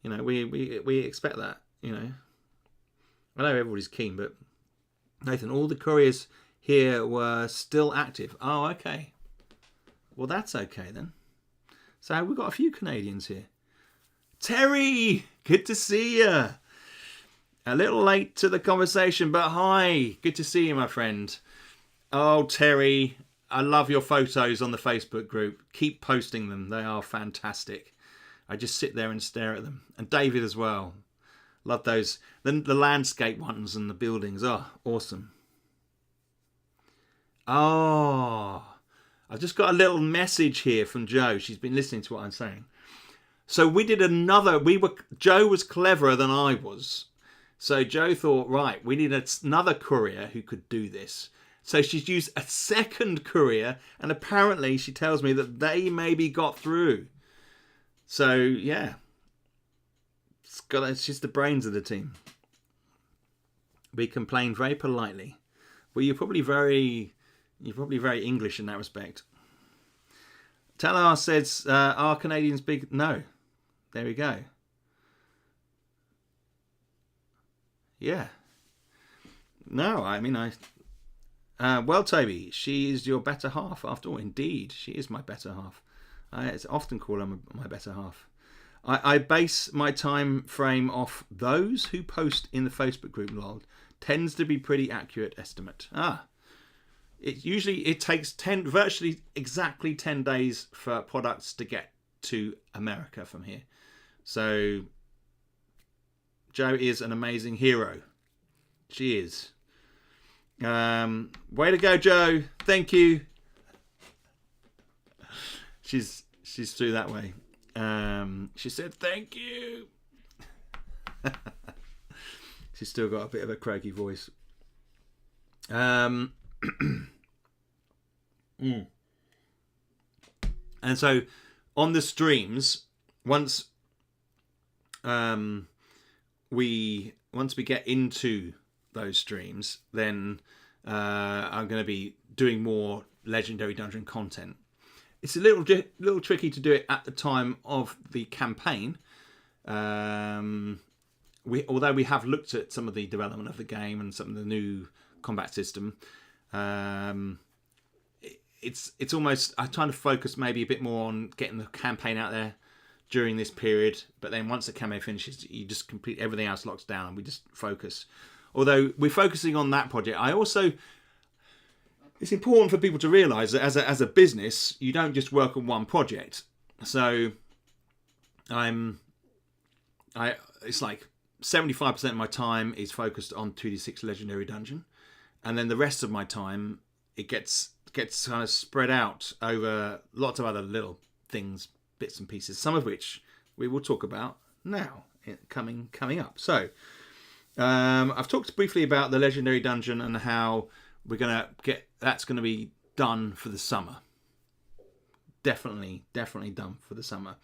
You know, we expect that, you know. I know everybody's keen, but Nathan, all the couriers here were still active. Oh, okay. Well, that's okay then. So we've got a few Canadians here. Terry, good to see you. A little late to the conversation, but hi. Good to see you, my friend. Oh, Terry, I love your photos on the Facebook group. Keep posting them. They are fantastic. I just sit there and stare at them. And David as well. Love those. The landscape ones and the buildings. Oh, awesome. Oh, I've just got a little message here from Joe. She's been listening to what I'm saying. So we did another. Joe was cleverer than I was. So Joe thought, right, we need another courier who could do this. So she's used a second courier, and apparently she tells me that they maybe got through. So yeah, she's the brains of the team. We complained very politely. Well, you're probably very English in that respect. Talar says, "Are Canadians big?" No. There we go. Yeah. No, I mean well, Toby, she is your better half. After all, indeed, she is my better half. I often call her my better half. I base my time frame off those who post in the Facebook group. Lol, tends to be pretty accurate estimate. It takes virtually exactly 10 days for products to get to America from here. So Joe is an amazing hero. She is. Way to go, Joe. Thank you. She's through that way. She said thank you. She's still got a bit of a croaky voice. And so on the streams, once we get into those streams, then I'm going to be doing more Legendary Dungeon content. It's a little tricky to do it at the time of the campaign. Although we have looked at some of the development of the game and some of the new combat system, it's almost I'm trying to focus maybe a bit more on getting the campaign out there during this period. But then once the campaign finishes, you just complete everything else locks down and we just focus. Although we're focusing on that project, it's important for people to realise that as a business, you don't just work on one project. So it's like 75% of my time is focused on 2d6 Legendary Dungeon, and then the rest of my time it gets kind of spread out over lots of other little things, bits and pieces, some of which we will talk about now coming up. So I've talked briefly about the Legendary Dungeon and how we're gonna that's going to be done for the summer. Definitely done for the summer.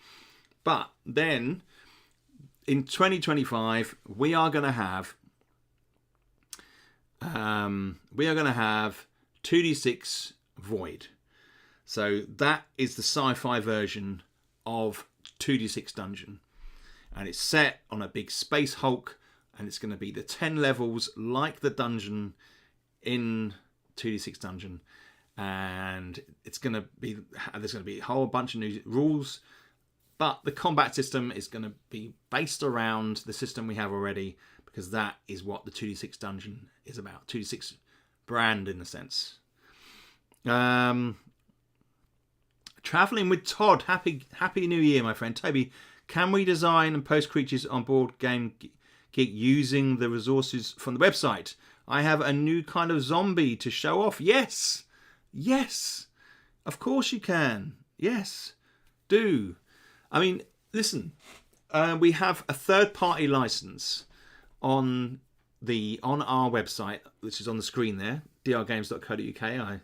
But then in 2025 we are going to have 2d6 Void. So that is the sci-fi version of 2d6 Dungeon, and it's set on a big space hulk, and it's going to be the 10 levels like the dungeon in 2d6 Dungeon, and there's going to be a whole bunch of new rules, but the combat system is going to be based around the system we have already, because that is what the 2d6 Dungeon is about. 2d6 brand in a sense. Traveling with Todd. Happy New Year, my friend. Toby, can we design and post creatures on Board Game Geek using the resources from the website? I have a new kind of zombie to show off. Yes, of course you can. Yes, do. I mean, listen, we have a third-party license on our website, which is on the screen there, drgames.co.uk. I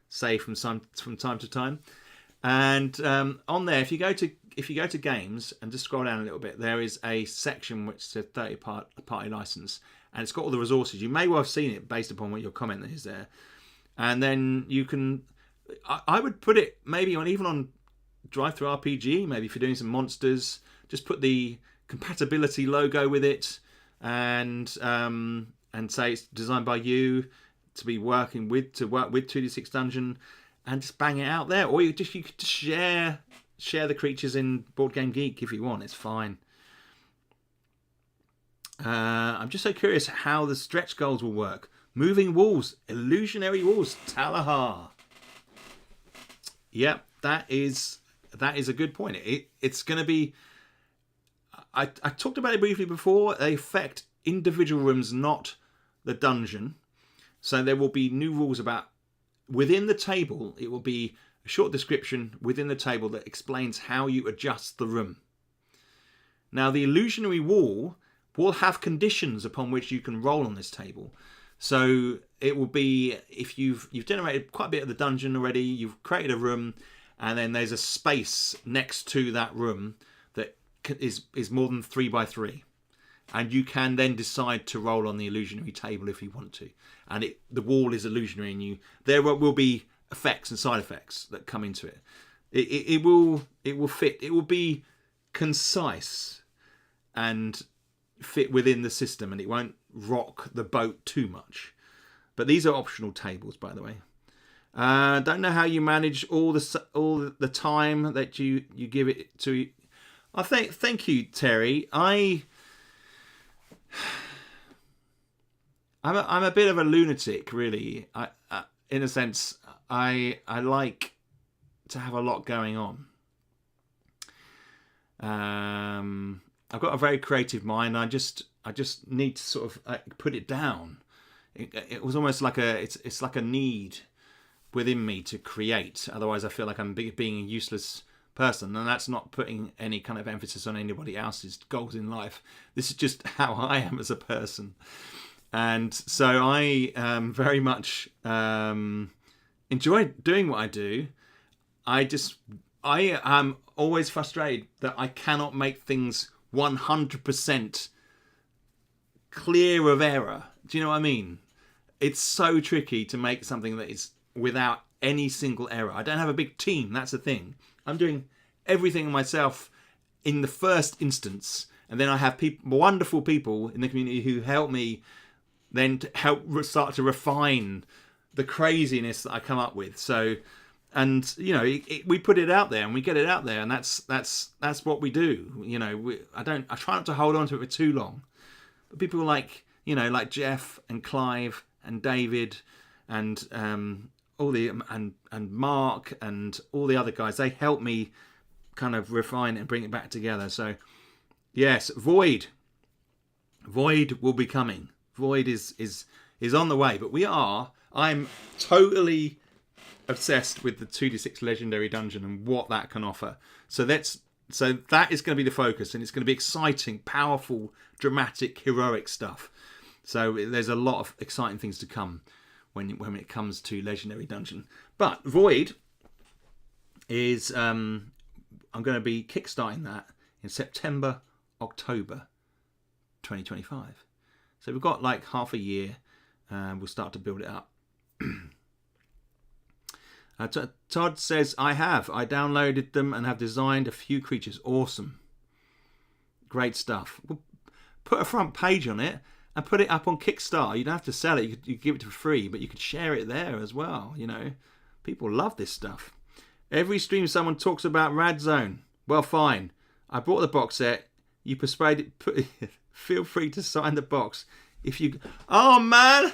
say from time to time, and on there, if you go to games and just scroll down a little bit, there is a section which says third-party license, and it's got all the resources. You may well have seen it based upon what your comment is there, and then you can. I would put it maybe on Drive Through RPG. Maybe if you're doing some monsters, just put the compatibility logo with it, and and say it's designed by you to work with 2D6 Dungeon, and just bang it out there. Or you could just share the creatures in Board Game Geek if you want. It's fine. I'm just so curious how the stretch goals will work. Moving walls, illusionary walls, Talahar. Yep, that is a good point. It's going to be. I talked about it briefly before. They affect individual rooms, not the dungeon. So there will be new rules about within the table. It will be a short description within the table that explains how you adjust the room. Now, the illusionary wall will have conditions upon which you can roll on this table. So it will be, if you've generated quite a bit of the dungeon already, you've created a room, and then there's a space next to that room that is more than 3 by 3, and you can then decide to roll on the illusionary table if you want to. And the wall is illusionary, and there will be effects and side effects that come into it. It will fit. It will be concise and fit within the system, and it won't rock the boat too much. But these are optional tables, by the way. Don't know how you manage all the time that you give it to. I thank you, Terry. I'm a bit of a lunatic, really. In a sense, I like to have a lot going on. I've got a very creative mind. I just need to sort of put it down. It was almost like it's like a need within me to create. Otherwise, I feel like I'm being a useless person, and that's not putting any kind of emphasis on anybody else's goals in life. This is just how I am as a person, and so I very much enjoy doing what I do. I am always frustrated that I cannot make things 100% clear of error. Do you know what I mean? It's so tricky to make something that is without any single error. I don't have a big team, that's the thing. I'm doing everything myself in the first instance, and then I have wonderful people in the community who help me then to help start to refine the craziness that I come up with. So, and you know, we put it out there and we get it out there, and that's what we do. You know, I try not to hold on to it for too long. But people like Jeff and Clive and David and and Mark and all the other guys, they help me kind of refine it and bring it back together. So yes, Void will be coming. Void is on the way, but I'm totally obsessed with the 2d6 Legendary Dungeon and what that can offer. So that is going to be the focus, and it's going to be exciting, powerful, dramatic, heroic stuff. So there's a lot of exciting things to come when it comes to Legendary Dungeon. But Void is I'm going to be kickstarting that in September, October 2025. So we've got like half a year. We'll start to build it up. Todd says, I downloaded them and have designed a few creatures. Awesome. Great stuff. We'll put a front page on it and put it up on Kickstarter. You don't have to sell it. You could give it for free, but you could share it there as well. You know, people love this stuff. Every stream someone talks about Rad Zone. Well, fine. I bought the box set. You persuaded. Feel free to sign the box if you. Oh man.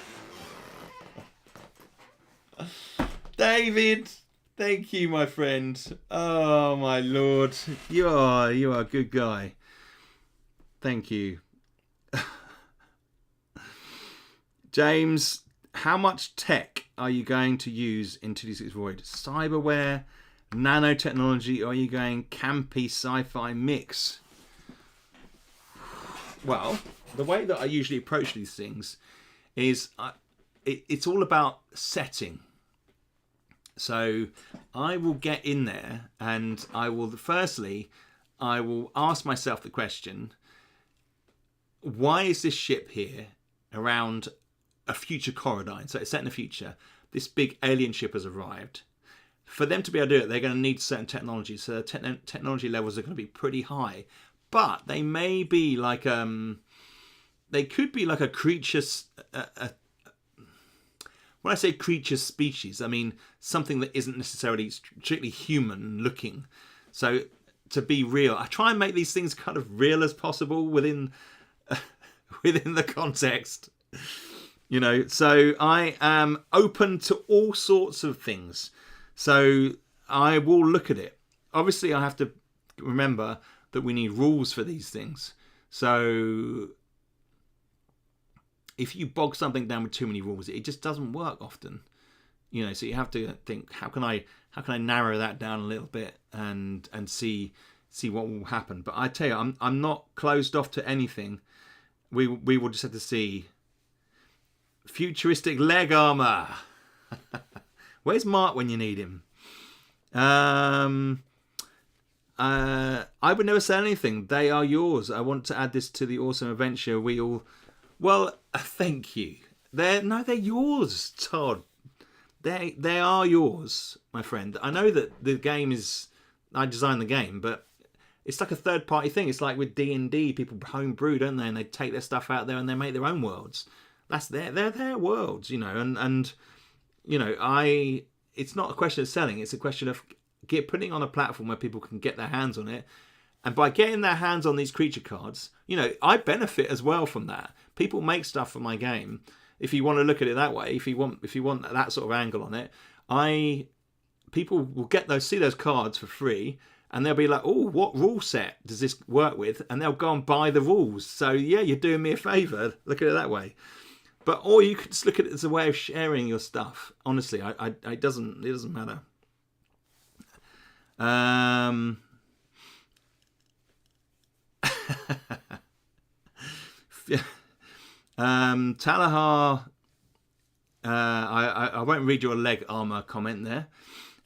David, thank you, my friend. Oh my lord, you are a good guy. Thank you. James, how much tech are you going to use in 2D6 Void? Cyberware, nanotechnology, or are you going campy sci-fi mix? Well, the way that I usually approach these things is it's all about setting. So I will get in there and I will ask myself the question, why is this ship here around a future Corridine? So it's set in the future. This big alien ship has arrived. For them to be able to do it, they're going to need certain technology. So the technology levels are going to be pretty high. But they may be like they they could be like a creature. When I say creature species, I mean something that isn't necessarily strictly human looking. So to be real, I try and make these things kind of real as possible within the context. You know, so I am open to all sorts of things. So I will look at it. Obviously, I have to remember that we need rules for these things. So if you bog something down with too many rules, it just doesn't work often. You know, so you have to think, how can I narrow that down a little bit and see what will happen. But I tell you, I'm not closed off to anything. We will just have to see. Futuristic leg armor. Where's Mark when you need him? I would never say anything. They are yours. I want to add this to the awesome adventure. We all. Well, thank you. They're yours, Todd. They are yours, my friend. I know that the game is. I designed the game, but it's like a third party thing. It's like with D&D, people homebrew, don't they? And they take their stuff out there and they make their own worlds. That's they're their worlds, you know, and you know, it's not a question of selling, it's a question of putting on a platform where people can get their hands on it. And by getting their hands on these creature cards, you know, I benefit as well from that. People make stuff for my game. If you want to look at it that way, if you want that sort of angle on it, people will see those cards for free. And they'll be like, oh, what rule set does this work with? And they'll go and buy the rules. So, yeah, you're doing me a favour. Look at it that way. Or you could just look at it as a way of sharing your stuff. Honestly, it doesn't matter. Talahar, I won't read your leg armor comment there.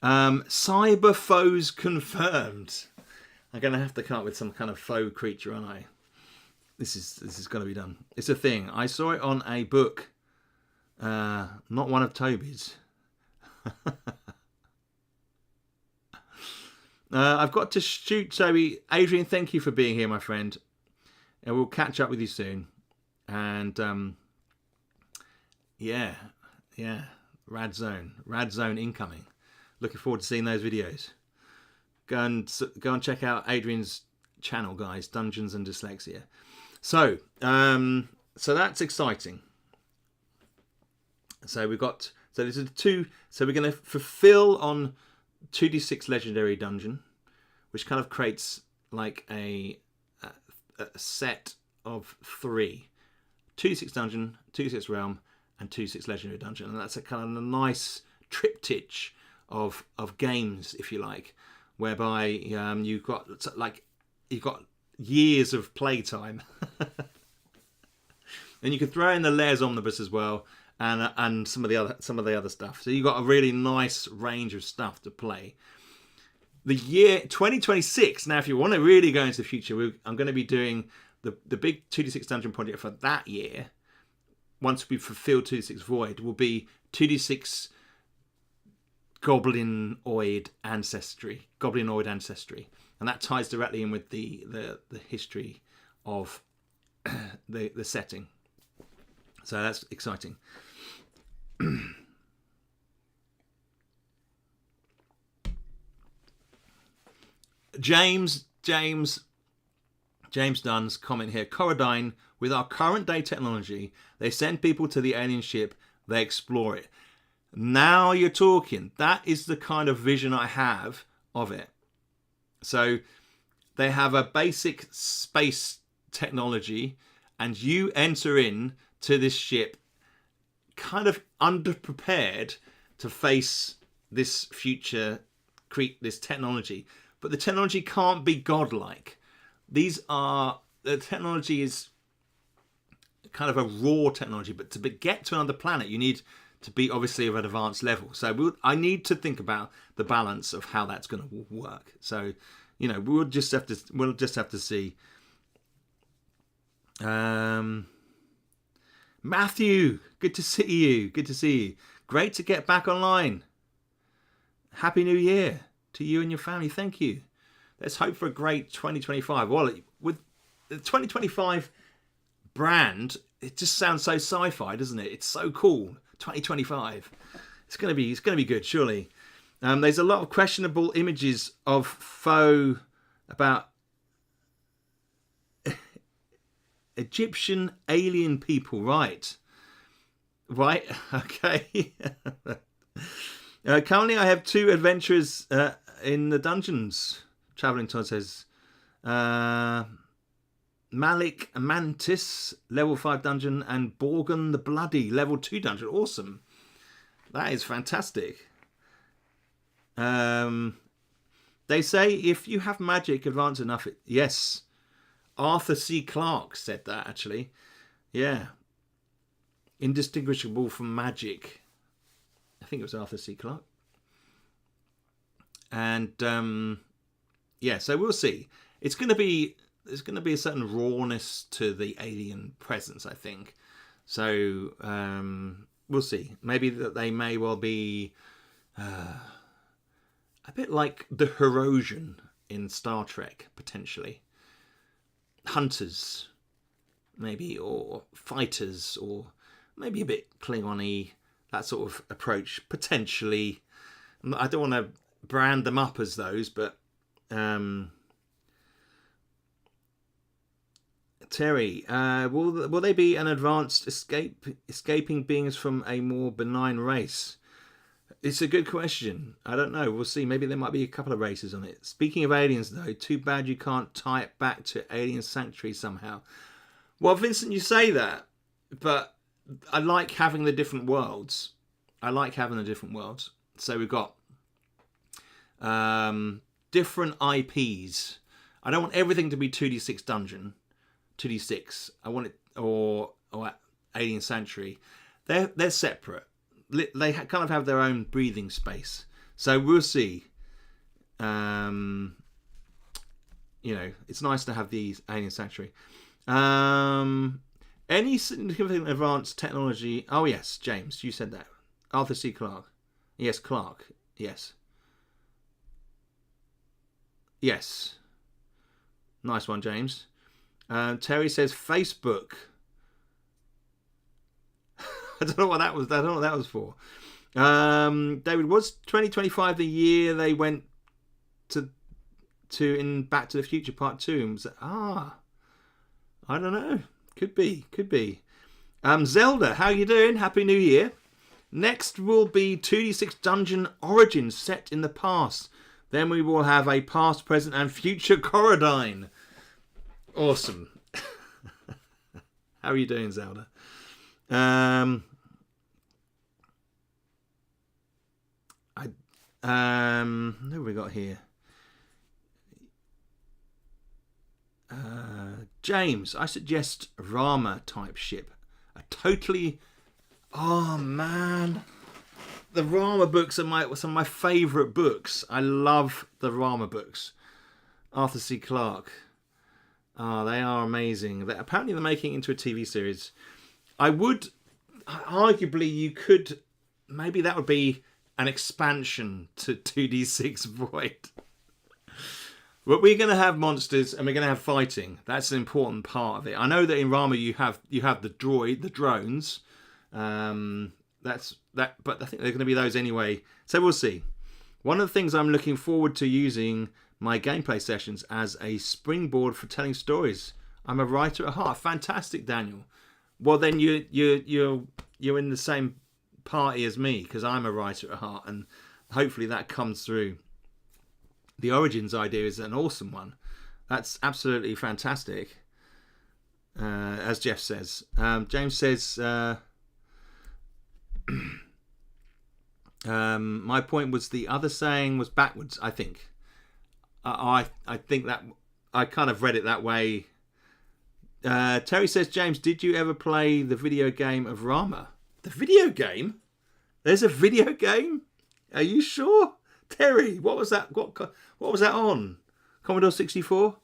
Cyber foes confirmed. I'm going to have to come up with some kind of faux creature, aren't I? This is got to be done. It's a thing. I saw it on a book, not one of Toby's. I've got to shoot, Toby. Adrian, thank you for being here, my friend. And we'll catch up with you soon. And yeah, Rad Zone incoming. Looking forward to seeing those videos. Go and check out Adrian's channel, guys. Dungeons and Dyslexia. So that's exciting. So this is 2. So we're going to fulfill on 2d6 legendary dungeon, which kind of creates like a set of 3: 2d6 dungeon, 2d6 realm, and 2d6 legendary dungeon, and that's a kind of a nice triptych of games, if you like, whereby you've got years of playtime. And you can throw in the Layers Omnibus as well, and some of the other stuff. So you've got a really nice range of stuff to play. The year 2026. Now, if you want to really go into the future, I'm going to be doing the big 2d6 dungeon project for that year. Once we've fulfilled 2d6 Void, will be 2d6 goblinoid ancestry, and that ties directly in with the history of the setting. So that's exciting. James Dunn's comment here. Corradine, with our current day technology, they send people to the alien ship, they explore it. Now you're talking. That is the kind of vision I have of it. So they have a basic space technology, and you enter in to this ship kind of underprepared to face this future, this technology. But the technology can't be godlike. The technology is kind of a raw technology, but to get to another planet, you need to be obviously of an advanced level. So I need to think about the balance of how that's going to work. So, you know, we'll just have to see. Matthew, good to see you. Great to get back online. Happy New Year to you and your family. Thank you. Let's hope for a great 2025. Well, with the 2025 brand, it just sounds so sci-fi, doesn't it? It's so cool. 2025. It's gonna be good, surely. There's a lot of questionable images of faux about Egyptian alien people, right? Okay. Currently I have 2 adventurers in the dungeons. Traveling Todd says Malik Mantis level 5 dungeon and Borgon the Bloody level 2 dungeon. Awesome. That is fantastic. They say if you have magic advanced enough, yes. Arthur C. Clarke said that, actually. Yeah. Indistinguishable from magic. I think it was Arthur C. Clarke. And yeah, so we'll see. There's going to be a certain rawness to the alien presence, I think. So we'll see. Maybe that they may well be a bit like the Herosian in Star Trek, potentially. Hunters, maybe, or fighters, or maybe a bit Klingon-y, that sort of approach, potentially. I don't want to brand them up as those, but Terry, will they be an advanced escaping beings from a more benign race? It's a good question. I don't know. We'll see. Maybe there might be a couple of races on it. Speaking of aliens, though, too bad you can't tie it back to Alien Sanctuary somehow. Well, Vincent, you say that, but I like having the different worlds. So we've got different IPs. I don't want everything to be 2D6 Dungeon, 2D6. I want it, or Alien Sanctuary. They're separate. They kind of have their own breathing space. So we'll see. You know, it's nice to have these Alien Sanctuary. Any significant advanced technology? Oh yes, James, you said that. Arthur C. Clarke. Yes, Clarke. Yes. Yes. Nice one, James. Terry says Facebook. I don't know what that was. I don't know what that was for. David, was 2025 the year they went to in Back to the Future Part 2? I don't know. Could be. Zelda, how you doing? Happy New Year. Next will be 2D6 Dungeon Origins set in the past. Then we will have a past, present, and future Corradine. Awesome. How are you doing, Zelda? Who have we got here? James, I suggest Rama type ship. Oh man, the Rama books are some of my favourite books. I love the Rama books. Arthur C. Clarke. Oh, they are amazing. Apparently they're making it into a TV series. Arguably you could, maybe that would be an expansion to 2D6 Void. But we're going to have monsters and we're going to have fighting. That's an important part of it. I know that in Rama you have the drones. But I think they're going to be those anyway. So we'll see. One of the things I'm looking forward to using my gameplay sessions as a springboard for telling stories. I'm a writer at heart. Fantastic, Daniel. Well, then you're in the same party as me, because I'm a writer at heart, and hopefully that comes through. The Origins idea is an awesome one. That's absolutely fantastic. As Jeff says. James says, my point was the other saying was backwards, I think. I think that I kind of read it that way. Terry says, James, did you ever play the video game of Rama? The video game? There's a video game? Are you sure? Terry, what was that? What was that on? Commodore 64?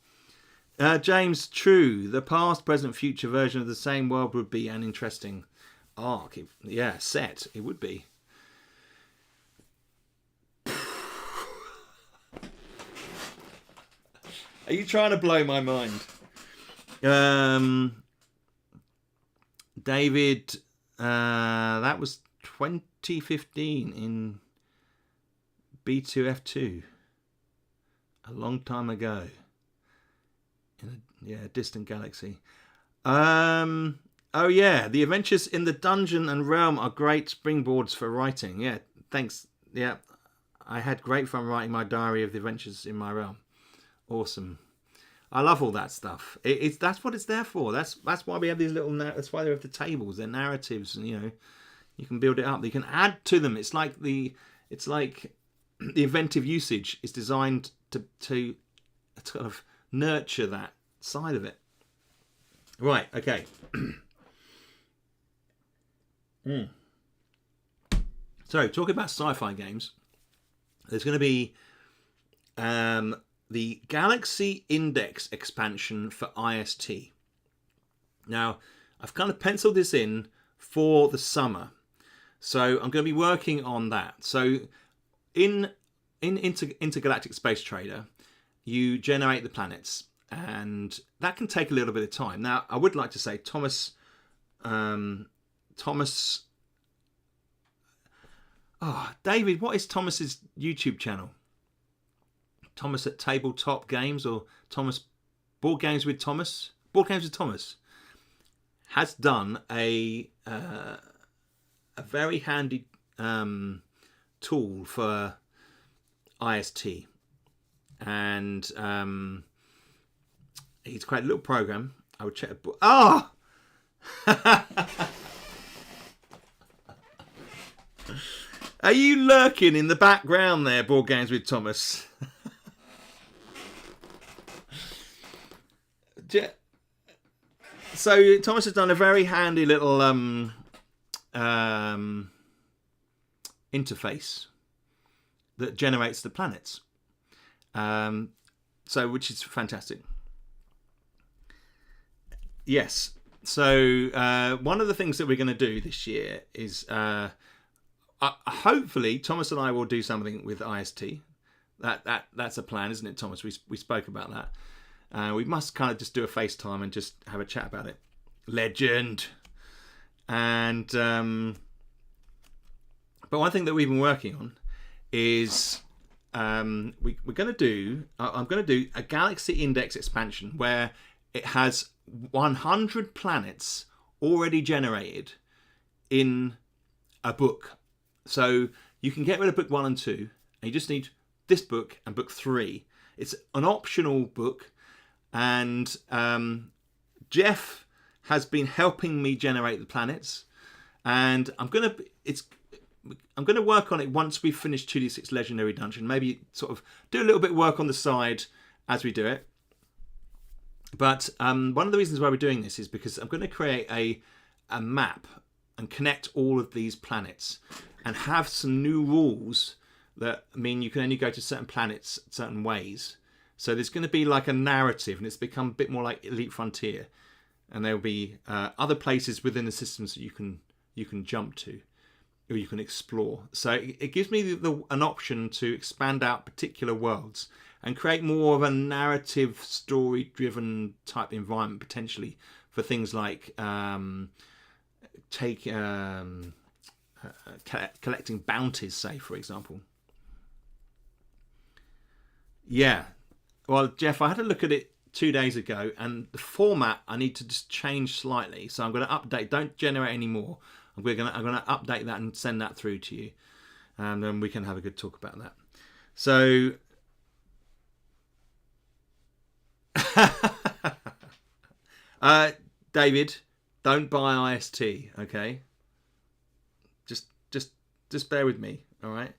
James, true. The past, present, future version of the same world would be an interesting arc. Set. It would be. Are you trying to blow my mind? David, that was 2015 in B2F2. A long time ago. In a distant galaxy. Oh yeah, the adventures in the dungeon and realm are great springboards for writing. Yeah, thanks. Yeah, I had great fun writing my diary of the adventures in my realm. Awesome. I love all that stuff. That's what it's there for. That's why we have these little. That's why they have the tables. They're narratives, and you can build it up. You can add to them. It's like the inventive usage is designed to kind of nurture that side of it. Right. Okay. So, talking about sci-fi games, there's going to be the Galaxy Index expansion for IST. Now, I've kind of penciled this in for the summer, so I'm going to be working on that. So, in Intergalactic Space Trader, you generate the planets, and that can take a little bit of time. Now, I would like to say Thomas. David, what is Thomas's YouTube channel? Thomas at Tabletop Games, or Thomas Board Games with Thomas? Board Games with Thomas has done a very handy tool for IST, and he's created a little program. I would check. Are you lurking in the background there, Board Games with Thomas? So Thomas has done a very handy little interface that generates the planets. Which is fantastic. Yes. So one of the things that we're going to do this year is hopefully Thomas and I will do something with IST. That's a plan, isn't it, Thomas? We spoke about that. We must kind of just do a FaceTime and just have a chat about it. Legend. And but one thing that we've been working on is I'm going to do a Galaxy Index expansion where it has 100 planets already generated in a book. So you can get rid of book 1 and 2, and you just need this book and book 3. It's an optional book, and Jeff has been helping me generate the planets, and I'm gonna work on it once we've finished 2D6 Legendary Dungeon. Maybe sort of do a little bit of work on the side as we do it. But one of the reasons why we're doing this is because I'm going to create a map and connect all of these planets and have some new rules that mean you can only go to certain planets certain ways. So there's going to be like a narrative, and it's become a bit more like Elite Frontier. And there'll be other places within the systems that you can jump to or you can explore. So it gives me an option to expand out particular worlds and create more of a narrative, story-driven type environment potentially for things like collecting bounties, say, for example. Yeah. Well, Jeff, I had a look at it 2 days ago, and the format I need to just change slightly. So I'm going to update. Don't generate any more. I'm going to update that and send that through to you, and then we can have a good talk about that. So. David, don't buy IST, okay? Just bear with me, all right?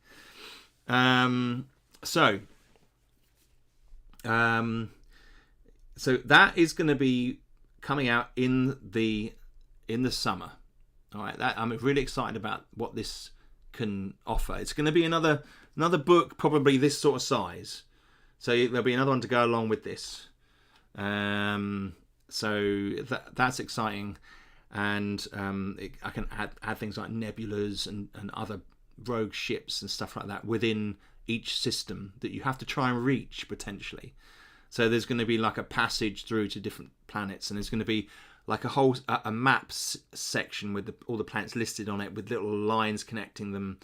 So that is going to be coming out in the summer, all right? I'm really excited about what this can offer. It's going to be another book, probably this sort of size. So there'll be another one to go along with this. So that's exciting, and I can add things like nebulas and other rogue ships and stuff like that within each system that you have to try and reach potentially. So there's going to be like a passage through to different planets, and there's going to be like a whole a maps section with all the planets listed on it, with little lines connecting them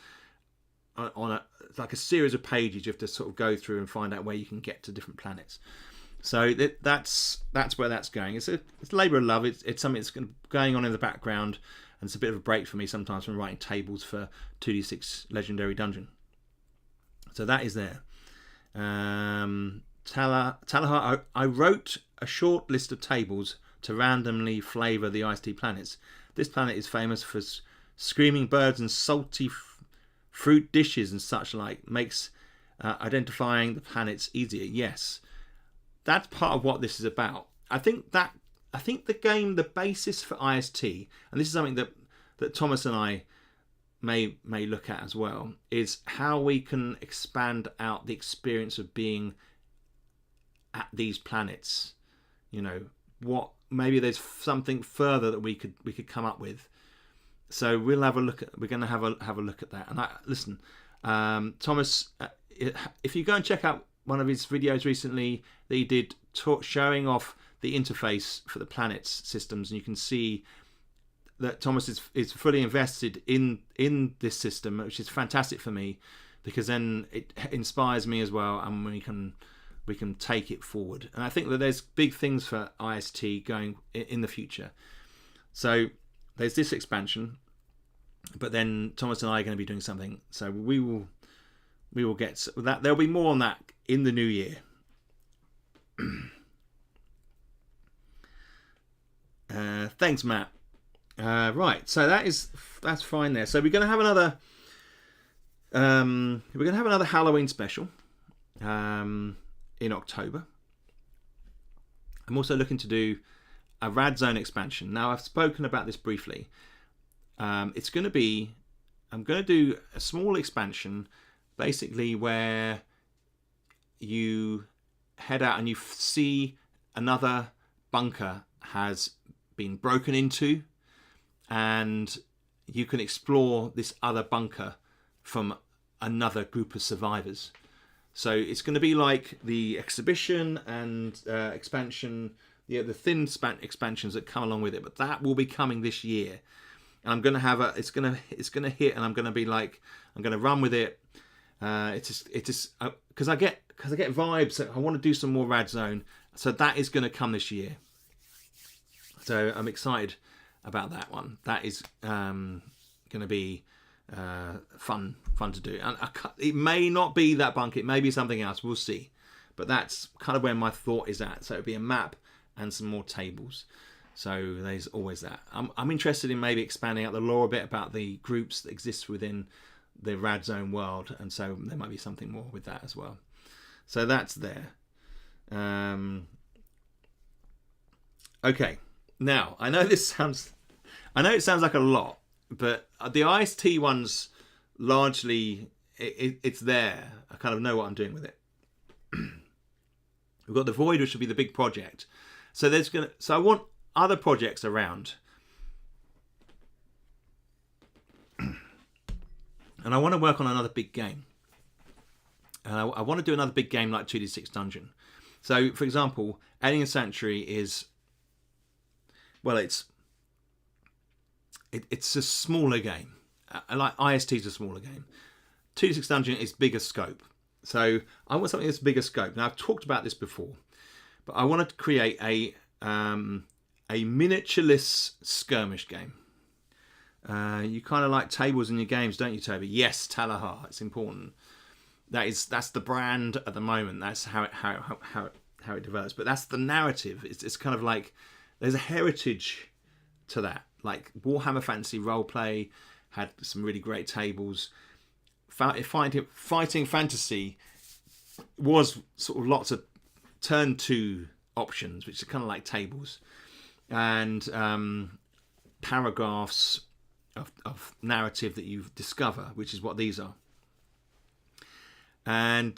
on like a series of pages. You have to sort of go through and find out where you can get to different planets. So that's where that's going. It's a labour of love. It's something that's going on in the background, and it's a bit of a break for me sometimes from writing tables for 2d6 Legendary Dungeon. So that is there. Talahar, I wrote a short list of tables to randomly flavour the IST planets. This planet is famous for screaming birds and salty fruit dishes and such like. Makes identifying the planets easier. Yes, that's part of what this is about. I think the game, the basis for IST, and this is something that Thomas and I may look at as well, is how we can expand out the experience of being at these planets. What maybe there's something further that we could come up with. So we'll have a look at. We're going to have a look at that. And listen, Thomas, if you go and check out one of his videos recently that he did showing off the interface for the planets systems, and you can see that Thomas is fully invested in this system, which is fantastic for me, because then it inspires me as well, and we can take it forward. And I think that there's big things for IST going in the future. So there's this expansion, but then Thomas and I are going to be doing something. So we will get that. There'll be more on that in the new year. Thanks, Matt. Right, so that's fine there. So we're going to have another Halloween special in October. I'm also looking to do a Rad Zone expansion. Now, I've spoken about this briefly. I'm going to do a small expansion, basically where you head out and you see another bunker has been broken into, and you can explore this other bunker from another group of survivors. So it's going to be like the exhibition and expansion, the thin span expansions that come along with it. But that will be coming this year, and I'm going to have it's going to hit, and I'm going to run with it. It's just because I get vibes that I want to do some more Rad Zone. So that is going to come this year. So I'm excited about that one. That is going to be fun to do. And it may not be that bunker. It may be something else. We'll see. But that's kind of where my thought is at. So it'll be a map and some more tables. So there's always that. I'm interested in maybe expanding out the lore a bit about the groups that exist within the Rad Zone world. And so there might be something more with that as well. So that's there. Okay. Now, I know it sounds like a lot, but the IST ones, largely, it's there. I kind of know what I'm doing with it. We've got the Void, which will be the big project. So I want other projects around. And I want to work on another big game. And I want to do another big game like 2d6 Dungeon. So, for example, Alien Sanctuary is... Well, it's a smaller game. Like IST is a smaller game. 2d6 Dungeon is bigger scope. So I want something that's bigger scope. Now, I've talked about this before, but I wanted to create a miniatureless skirmish game. You kind of like tables in your games, don't you, Toby? Yes, Talahar. It's important. That's the brand at the moment. That's how it develops. But that's the narrative. It's kind of like there's a heritage to that. Like Warhammer Fantasy Roleplay had some really great tables. Fighting fantasy was sort of lots of turn 2 options, which are kind of like tables, and paragraphs of narrative that you discover, which is what these are. And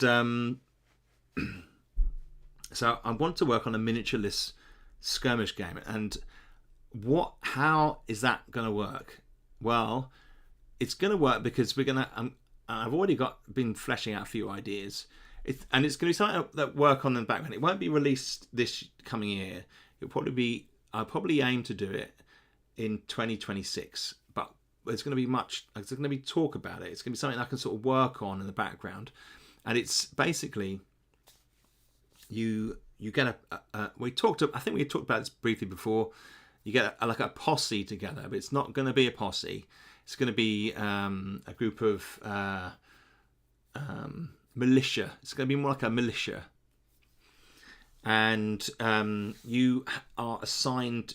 so I want to work on a miniatureless skirmish game. And how is that going to work? Well, it's going to work because we're going to... I've already been fleshing out a few ideas. It's going to be something that work on in the background. It won't be released this coming year. It'll probably be I'll probably aim to do it in 2026, but there's going to be talk about it. It's going to be something I can sort of work on in the background, and it's basically you get I think we talked about this briefly before. You get like a posse together, but it's not going to be a posse. It's going to be a group of militia. It's going to be more like a militia, and you are assigned.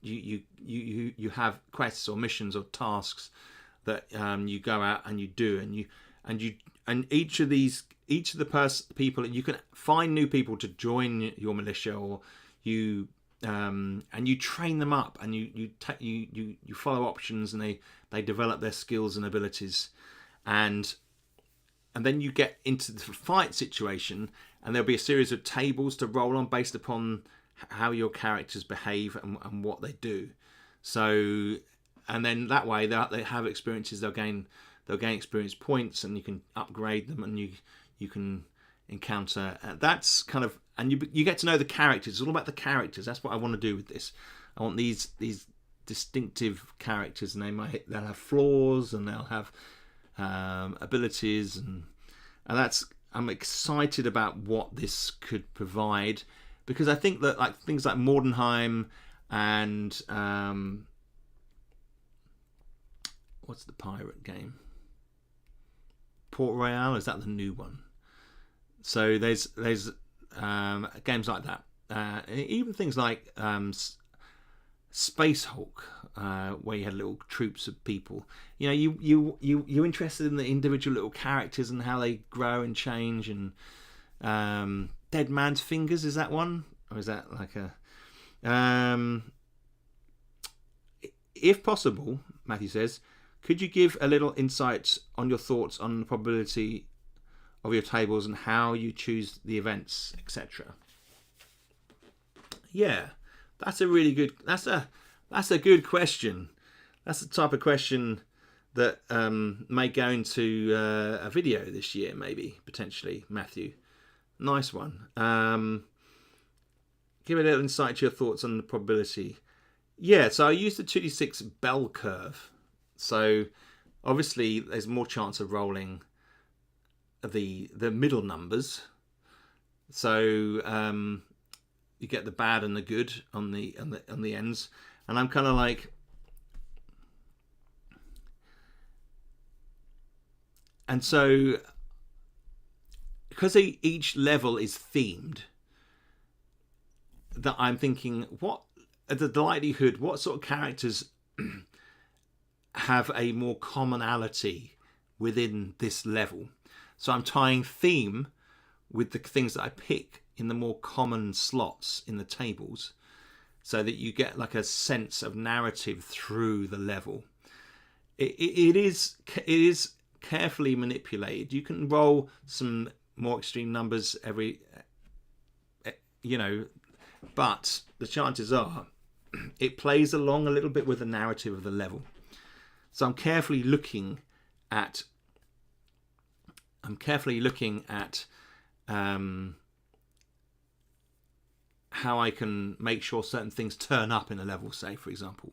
You have quests or missions or tasks that you go out and you do, and each of the people, you can find new people to join your militia, or you and you train them up, and you follow options, and they develop their skills and abilities, and then you get into the fight situation, and there'll be a series of tables to roll on based upon how your characters behave and what they do. So, and then that way they have experiences. They'll gain experience points, and you can upgrade them, and you can encounter. That's kind of, and you get to know the characters. It's all about the characters. That's what I want to do with this. I want these distinctive characters, and they'll have flaws, and they'll have abilities, and that's, I'm excited about what this could provide, because I think that like things like Mordenheim and what's the pirate game? Port Royale, is that the new one? So there's games like that, even things like Space Hulk, where you had little troops of people. You know, you're interested in the individual little characters and how they grow and change. And Dead Man's Fingers, is that one, or is that like a? If possible, Matthew says, could you give a little insight on your thoughts on the probability of your tables and how you choose the events, etc.? Yeah, that's a really good. That's a good question. That's the type of question that may go into a video this year, maybe potentially. Matthew, nice one. Give a little insight to your thoughts on the probability. Yeah, so I used the 2d6 bell curve. So obviously there's more chance of rolling the middle numbers. So you get the bad and the good on the ends, and I'm kind of like, and so because each level is themed, that I'm thinking, what the likelihood, what sort of characters have a more commonality within this level. So I'm tying theme with the things that I pick in the more common slots in the tables, so that you get like a sense of narrative through the level. It is carefully manipulated. You can roll some more extreme numbers every, but the chances are it plays along a little bit with the narrative of the level. So I'm carefully looking at how I can make sure certain things turn up in a level, say, for example.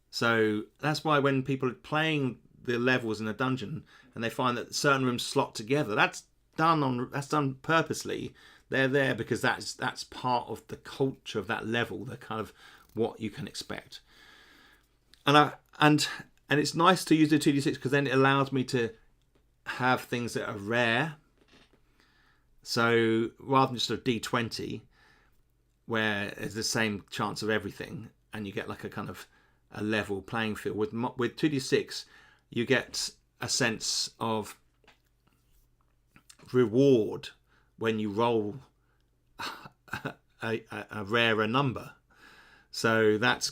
So that's why when people are playing the levels in a dungeon and they find that certain rooms slot together, that's done purposely. They're there because that's part of the culture of that level. They're kind of what you can expect. And it's nice to use the 2d6 because then it allows me to have things that are rare. So rather than just a d20, where there's the same chance of everything, and you get like a kind of a level playing field. With 2d6, you get a sense of reward when you roll a rarer number. So that's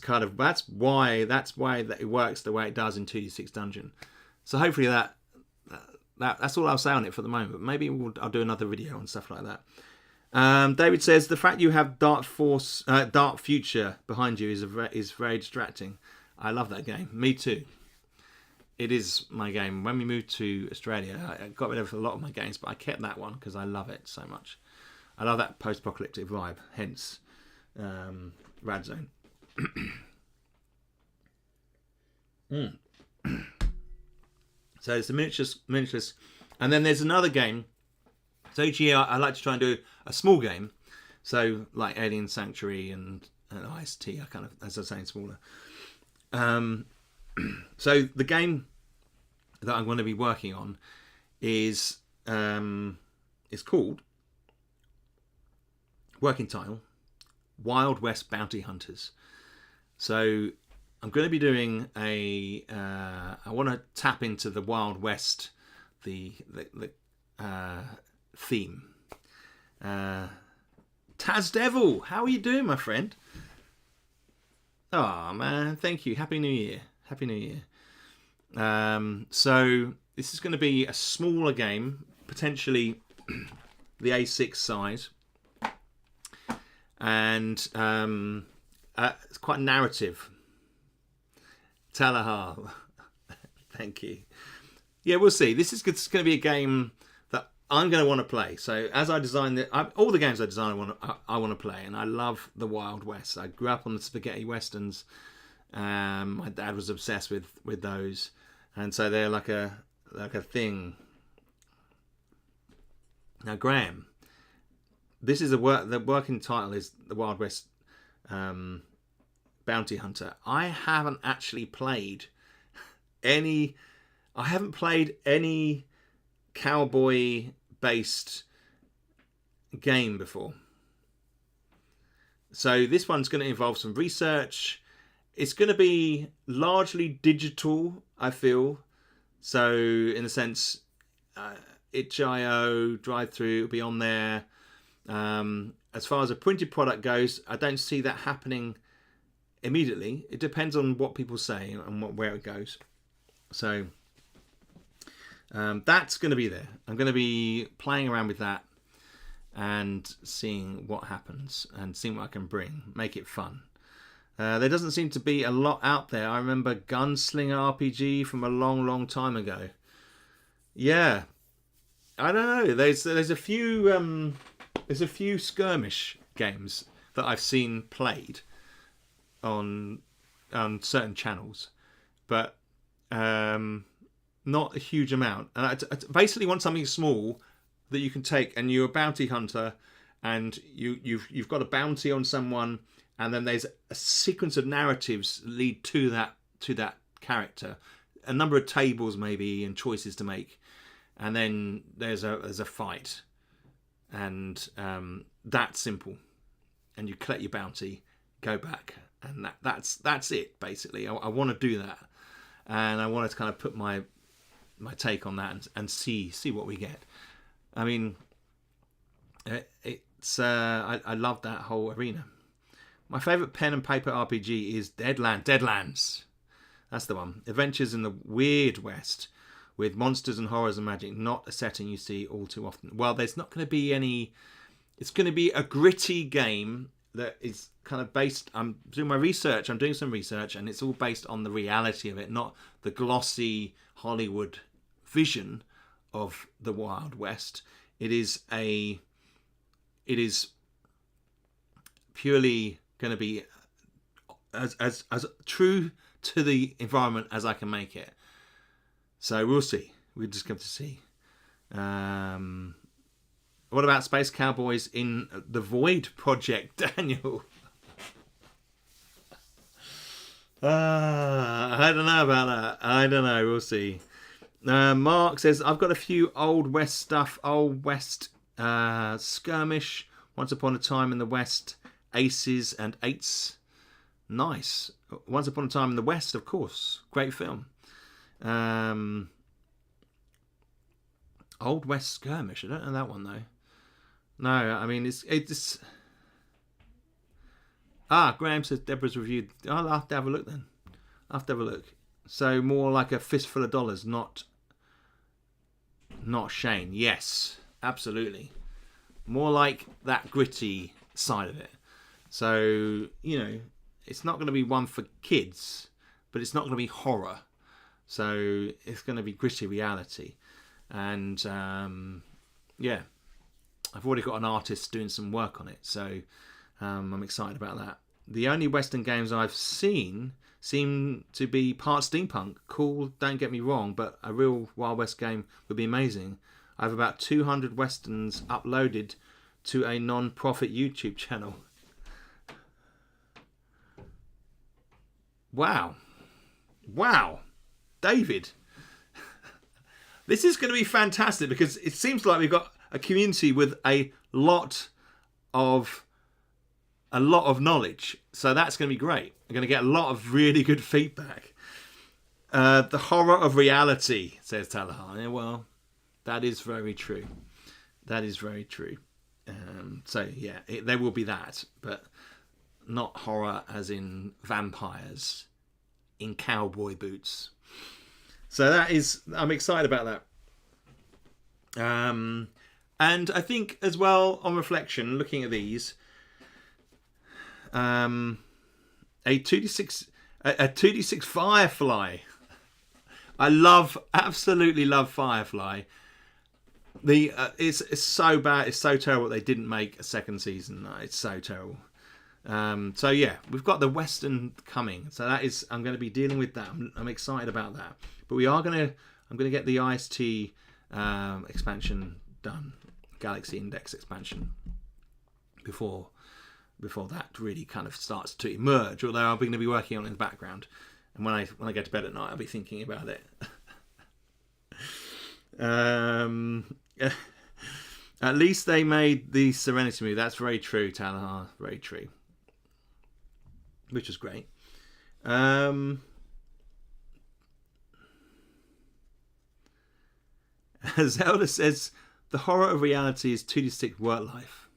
why that it works the way it does in 2d6 Dungeon. So hopefully that's all I'll say on it for the moment. But maybe I'll do another video on stuff like that. David says the fact you have Dark Future behind you is very distracting. I love that game. Me too. It is my game. When we moved to Australia, I got rid of a lot of my games, but I kept that one because I love it so much. I love that post-apocalyptic vibe. Hence, Rad Zone. So it's the miniatures, and then there's another game. So each year I like to try and do a small game. So like Alien Sanctuary and IST, I kind of, as I was saying, smaller. So the game that I'm going to be working on is called, working title, Wild West Bounty Hunters. So I'm going to be doing I want to tap into the Wild West, the theme. Taz Devil, how are you doing, my friend? Oh man, thank you. Happy New Year. Happy New Year. So this is going to be a smaller game, potentially the A6 size, and it's quite narrative. Talahar, thank you. Yeah, we'll see. This is going to be a game that I'm going to want to play. So as I design all the games I design, I want to play, and I love the Wild West. I grew up on the spaghetti westerns. My dad was obsessed with those, and so they're like a thing. Now, Graham, this is the working title is the Wild West Bounty Hunter. I haven't actually played any. I haven't played any cowboy based game before. So this one's going to involve some research. It's going to be largely digital, I feel. So in a sense, itch.io, drive-through will be on there. As far as a printed product goes, I don't see that happening immediately. It depends on what people say and where it goes. So that's going to be there. I'm going to be playing around with that and seeing what happens and seeing what I can bring. Make it fun. There doesn't seem to be a lot out there. I remember Gunslinger RPG from a long, long time ago. Yeah, I don't know. There's a few skirmish games that I've seen played on certain channels, but not a huge amount. And I basically want something small that you can take, and you're a bounty hunter, and you've got a bounty on someone, and then there's a sequence of narratives that lead to that character, a number of tables maybe and choices to make, and then there's a fight, and that's simple, and you collect your bounty, go back, and that's it basically. I want to do that, and I want to kind of put my take on that and see what we get. I mean, it's I love that whole arena. My favourite pen and paper RPG is Deadlands. That's the one. Adventures in the Weird West with monsters and horrors and magic. Not a setting you see all too often. Well, there's not going to be any. It's going to be a gritty game that is kind of based. I'm doing my research. I'm doing some research, and it's all based on the reality of it, not the glossy Hollywood vision of the Wild West. It is purely going to be as true to the environment as I can make it. So we'll see. We'll just come to see. What about Space Cowboys in the Void Project, Daniel? I don't know about that. I don't know. We'll see. Mark says, I've got a few Old West stuff. Old West Skirmish, Once Upon a Time in the West, Aces and Eights. Nice. Once Upon a Time in the West, of course. Great film. Old West Skirmish. I don't know that one, though. No, I mean, it's... Graham says Deborah's reviewed. I'll have to have a look then. I'll have to have a look. So more like a fistful of dollars, not Shane. Yes, absolutely. More like that gritty side of it. So, it's not going to be one for kids, but it's not going to be horror. So it's going to be gritty reality. And, yeah, I've already got an artist doing some work on it. So I'm excited about that. The only Western games I've seen seem to be part steampunk. Cool, don't get me wrong, but a real Wild West game would be amazing. I have about 200 Westerns uploaded to a non-profit YouTube channel. Wow. David. This is going to be fantastic because it seems like we've got a community with a lot of knowledge. So that's going to be great. We're going to get a lot of really good feedback. The horror of reality, says Talahar. Yeah, well, that is very true. That is very true. So yeah, there will be that, but not horror as in vampires in cowboy boots. So that is, I'm excited about that. And I think as well, on reflection, looking at these, a 2d6 Firefly. I absolutely love Firefly. It's so bad, it's so terrible they didn't make a second season. It's so terrible. So yeah, we've got the Western coming. So that is, I'm going to be dealing with that. I'm excited about that. But I'm going to get the IST expansion done, Galaxy Index expansion, before that really kind of starts to emerge. Although I'm going to be working on it in the background, and when I go to bed at night, I'll be thinking about it. At least they made the Serenity movie. That's very true, Talahar. Very true. Which was great. Zelda says the horror of reality is 2d6 work life.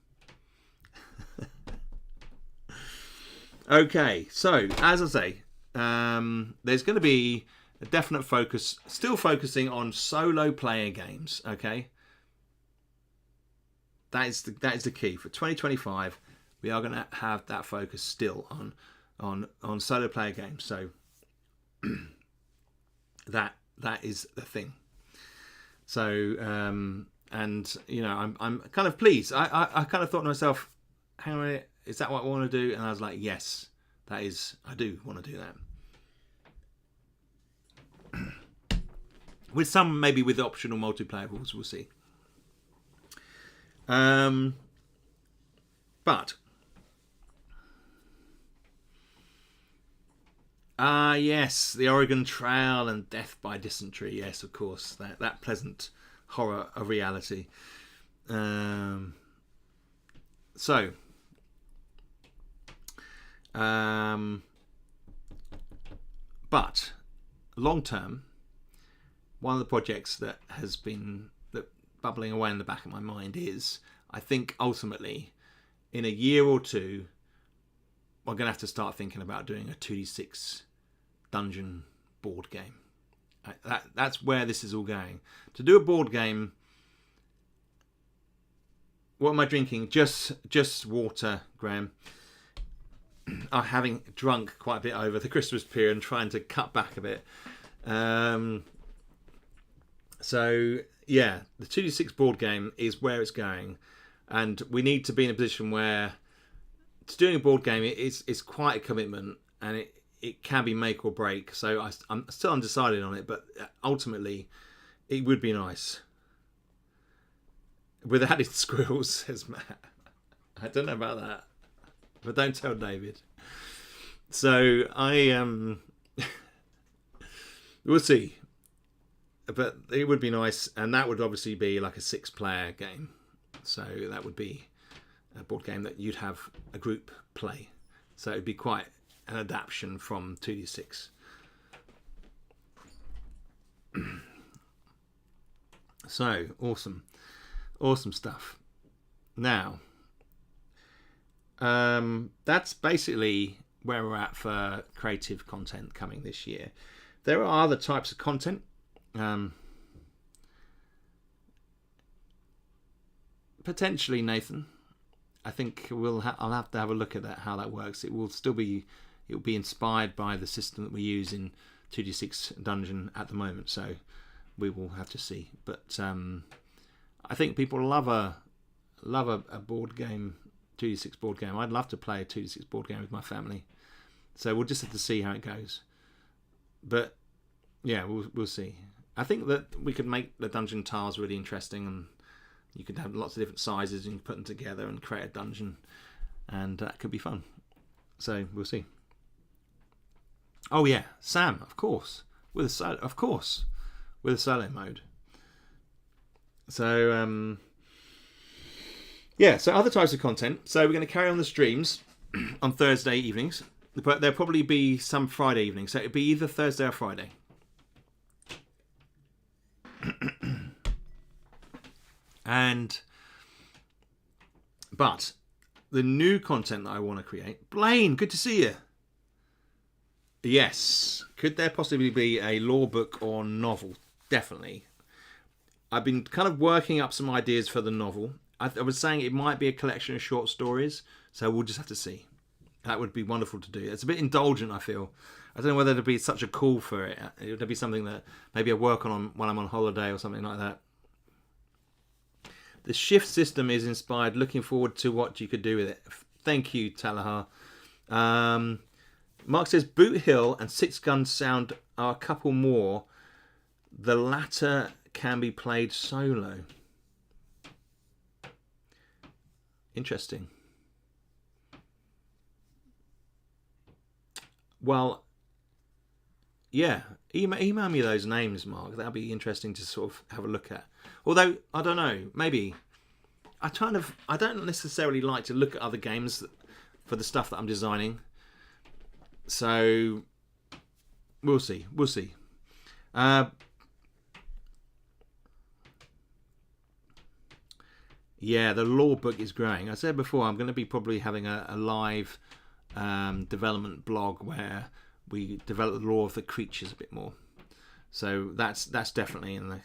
Okay, so as I say, there's going to be a definite focus, still focusing on solo player games. Okay, that is the key for 2025. We are going to have that focus still on solo player games. So that is the thing. So and you know, I'm kind of pleased. I kind of thought to myself, hang on a minute, is that what I want to do? And I was like, yes, that is, I do want to do that. With some, maybe with optional multiplayer rules, we'll see. But yes, the Oregon Trail and death by dysentery. Yes, of course, that pleasant horror of reality. But long term, one of the projects that has been bubbling away in the back of my mind is, I think ultimately, in a year or two, we're going to have to start thinking about doing a 2d6 dungeon board game. That's where this is all going. To do a board game, what am I drinking? Just water, Graham. I'm having drunk quite a bit over the Christmas period and trying to cut back a bit. So yeah, the 2d6 board game is where it's going, and we need to be in a position where doing a board game it's quite a commitment, and it can be make or break. So I'm still undecided on it, but ultimately it would be nice. With added squirrels, says Matt. I don't know about that, but don't tell David. So we'll see. But it would be nice, and that would obviously be like a 6-player game. So that would be a board game that you'd have a group play. So it'd be quite an adaptation from 2d6. So awesome stuff. Now, that's basically where we're at for creative content coming this year. There are other types of content. Potentially, Nathan. I think I'll have to have a look at that, how that works. It will be inspired by the system that we use in 2d6 Dungeon at the moment. So we will have to see. But I think people love a board game, 2d6 board game. I'd love to play a 2d6 board game with my family. So we'll just have to see how it goes. But yeah, we'll see. I think that we could make the dungeon tiles really interesting, and you could have lots of different sizes and you can put them together and create a dungeon, and that could be fun. So we'll see. Oh yeah, Sam, of course, with a solo mode. So yeah, so other types of content. So we're going to carry on the streams on Thursday evenings, but there'll probably be some Friday evenings. So it'll be either Thursday or Friday. But the new content that I want to create, Blaine, good to see you. Yes, could there possibly be a law book or novel? Definitely. I've been kind of working up some ideas for the novel. I was saying it might be a collection of short stories, so we'll just have to see. That would be wonderful to do. It's a bit indulgent, I feel. I don't know whether there'd be such a call for it. It would be something that maybe I work on when I'm on holiday or something like that. The shift system is inspired. Looking forward to what you could do with it. Thank you, Talahar. Mark says Boot Hill and Six Gun Sound are a couple more. The latter can be played solo. Interesting. Well, yeah, email me those names, Mark. That'll be interesting to sort of have a look at. Although, I don't know, maybe I don't necessarily like to look at other games for the stuff that I'm designing. So we'll see. Yeah, the lore book is growing. I said before, I'm going to be probably having a live development blog where we develop the lore of the creatures a bit more. So that's definitely in the.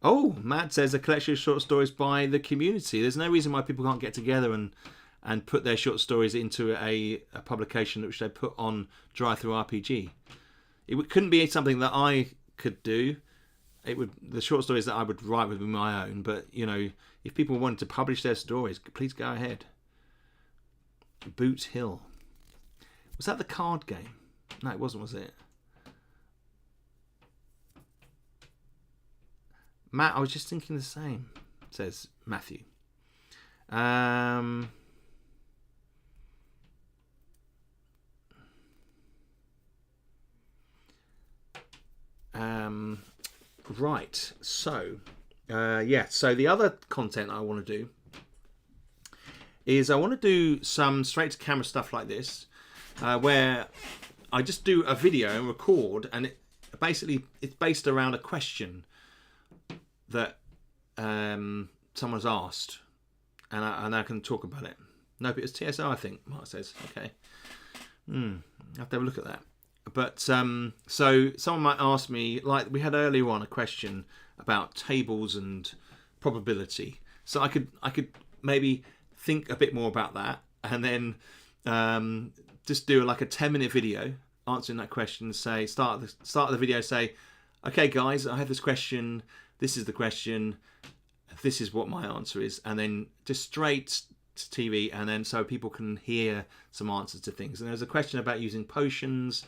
Oh, Matt says a collection of short stories by the community. There's no reason why people can't get together and put their short stories into a publication which they put on DriveThruRPG. It couldn't be something that I could do. The short stories that I would write would be my own. But you know, if people wanted to publish their stories, please go ahead. Boot Hill. Was that the card game? No, it wasn't, was it? Matt, I was just thinking the same, says Matthew. Right, so so the other content I want to do is I want to do some straight to camera stuff like this, where I just do a video and record, and it's based around a question that someone's asked, and I can talk about it. Nope, it was TSO, I think, Mark says. Okay. I have to have a look at that. But so someone might ask me, like we had earlier on a question about tables and probability. So I could maybe think a bit more about that, and then just do like a 10-minute video answering that question. Say start the video. Say, okay, guys, I have this question. This is the question. This is what my answer is, and then just straight to TV, and then so people can hear some answers to things. And there's a question about using potions,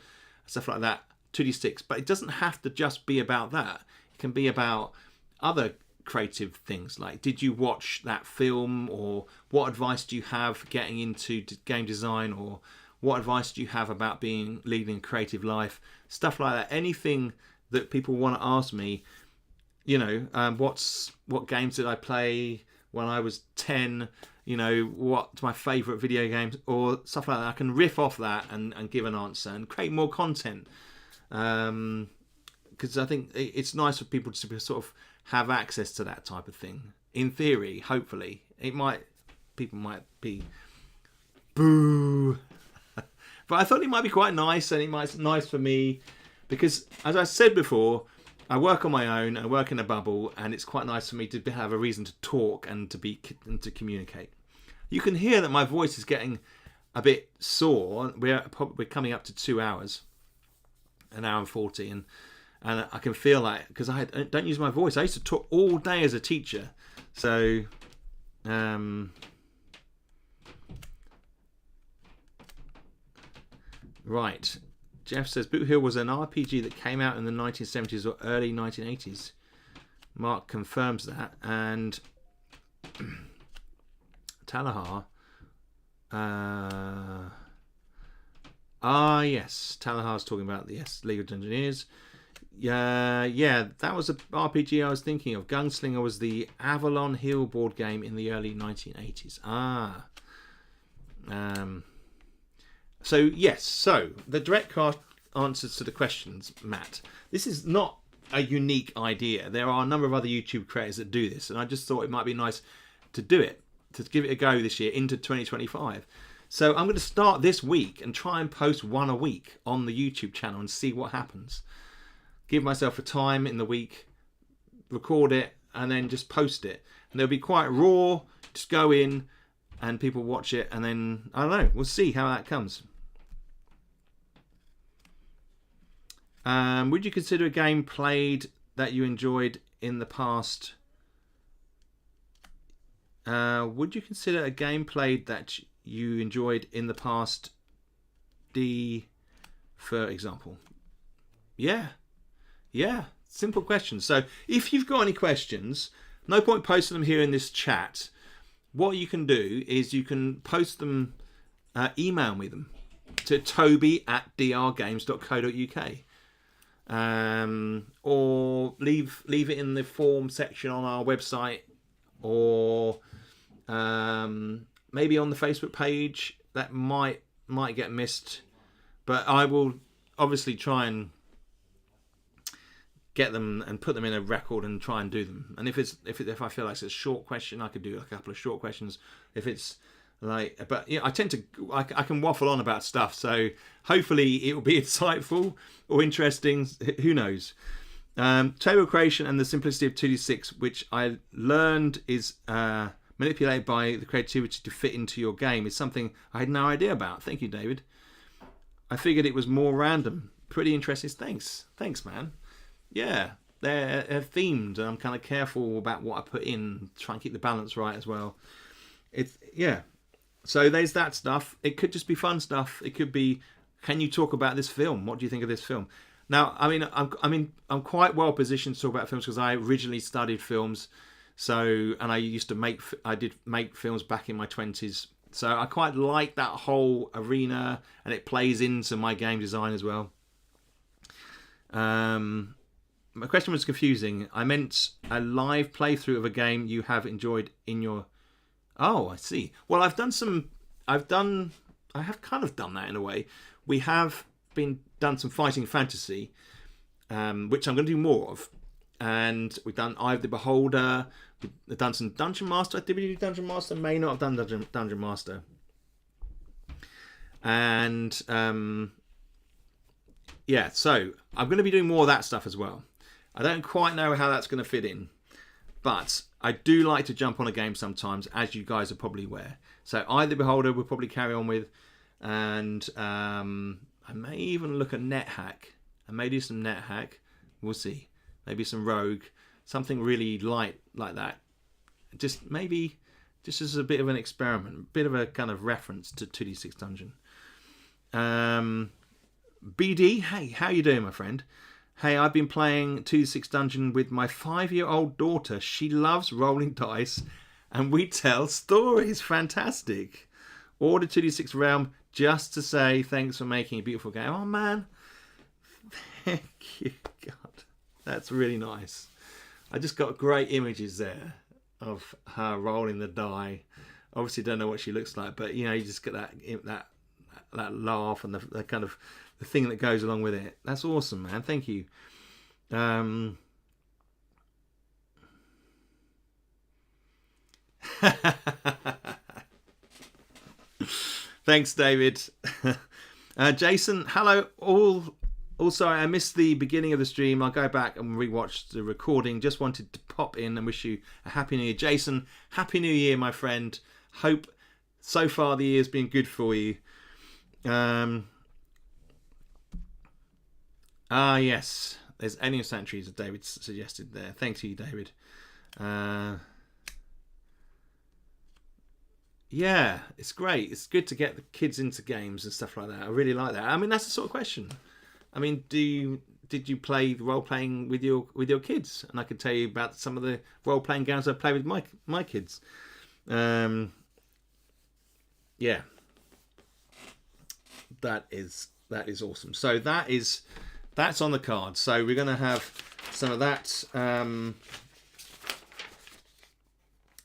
stuff like that, 2d6, but it doesn't have to just be about that. It can be about other creative things, like did you watch that film, or what advice do you have for getting into game design, or what advice do you have about leading a creative life, stuff like that. Anything that people want to ask me, you know, what games did I play when I was 10, you know, what's my favourite video games, or stuff like that. I can riff off that and give an answer and create more content. Because I think it's nice for people to sort of have access to that type of thing. In theory, hopefully. People might be boo. But I thought it might be quite nice, and it might be nice for me. Because, as I said before, I work on my own, I work in a bubble, and it's quite nice for me to have a reason to talk and to communicate. You can hear that my voice is getting a bit sore. We're coming up to 2 hours, an hour and 40, and I can feel like, because I don't use my voice. I used to talk all day as a teacher, so Right. Jeff says Boot Hill was an RPG that came out in the 1970s or early 1980s. Mark confirms that. And Talahar. Yes. Talahar's talking about the League of Engineers. Yeah, that was an RPG I was thinking of. Gunslinger was the Avalon Hill board game in the early 1980s. So yes, so the direct cast answers to the questions, Matt. This is not a unique idea. There are a number of other YouTube creators that do this, and I just thought it might be nice to do it, to give it a go this year into 2025. So I'm going to start this week and try and post one a week on the YouTube channel and see what happens. Give myself a time in the week, record it, and then just post it. And they'll be quite raw. Just go in and people watch it, and then, I don't know, we'll see how that comes. Would you consider a game played that you enjoyed in the past? Would you consider a game played that you enjoyed in the past, D, for example? Yeah, simple questions. So if you've got any questions, no point posting them here in this chat. What you can do is you can post them, email me them to toby@drgames.co.uk. Or leave it in the form section on our website, or maybe on the Facebook page. That might get missed, but I will obviously try and get them and put them in a record and try and do them. And if I feel like it's a short question, I could do a couple of short questions. If it's like, but yeah, I can waffle on about stuff, so hopefully it will be insightful or interesting. Who knows? Table creation and the simplicity of 2d6, which I learned is manipulated by the creativity to fit into your game, is something I had no idea about. Thank you, David. I figured it was more random. Pretty interesting. Thanks, man. Yeah, they're themed, and I'm kind of careful about what I put in, try and keep the balance right as well. So there's that stuff. It could just be fun stuff. It could be, can you talk about this film? What do you think of this film? Now, I'm quite well positioned to talk about films because I originally studied films. So, and I did make films back in my 20s. So I quite like that whole arena, and it plays into my game design as well. My question was confusing. I meant a live playthrough of a game you have enjoyed in your... Oh, I see. Well, I have kind of done that in a way. We have done some fighting fantasy, which I'm going to do more of. And we've done Eye of the Beholder. We've done some Dungeon Master. Did we do Dungeon Master? May not have done Dungeon Master. And so I'm going to be doing more of that stuff as well. I don't quite know how that's going to fit in, but I do like to jump on a game sometimes, as you guys are probably aware. So Eye of the Beholder we'll probably carry on with, and I may even look at NetHack. I may do some NetHack. We'll see. Maybe some Rogue, something really light like that. Just as a bit of an experiment, a bit of a kind of reference to 2D6 Dungeon. BD, hey, how you doing, my friend? Hey, I've been playing 2D6 Dungeon with my 5-year-old daughter. She loves rolling dice, and we tell stories. Fantastic. Ordered 2D6 Realm just to say thanks for making a beautiful game. Oh, man. Thank you, God. That's really nice. I just got great images there of her rolling the die. Obviously, don't know what she looks like, but you just get that laugh and the kind of the thing that goes along with it. That's awesome, man. Thank you. Thanks, David. Jason, hello. Also, I missed the beginning of the stream. I'll go back and rewatch the recording. Just wanted to pop in and wish you a Happy New Year. Jason, Happy New Year, my friend. Hope so far the year's been good for you. Yes. There's Alien Sanctuaries that David suggested there. Thanks to you, David. Yeah, it's great. It's good to get the kids into games and stuff like that. I really like that. I mean, that's the sort of question. I mean, did you play role playing with your kids? And I could tell you about some of the role playing games I play with my kids. Yeah, that is awesome. So that's on the card. So we're going to have some of that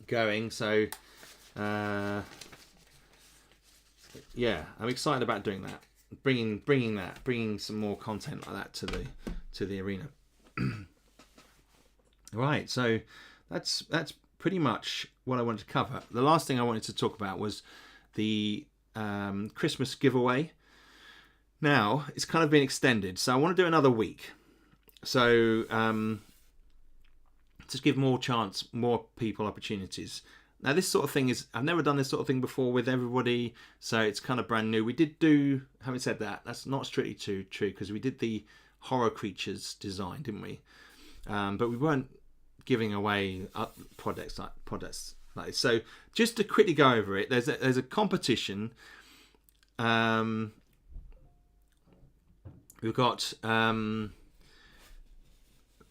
going. So yeah, I'm excited about doing that. Bringing some more content like that to the arena. Right, so that's pretty much what I wanted to cover. The last thing I wanted to talk about was the Christmas giveaway. Now it's kind of been extended, so I want to do another week. So just give more people opportunities. Now this sort of thing is, I've never done this sort of thing before with everybody, so it's kind of brand new. We did do, having said that, that's not strictly true because we did the horror creatures design, didn't we? But we weren't giving away products like this. So just to quickly go over it, there's a competition. We've got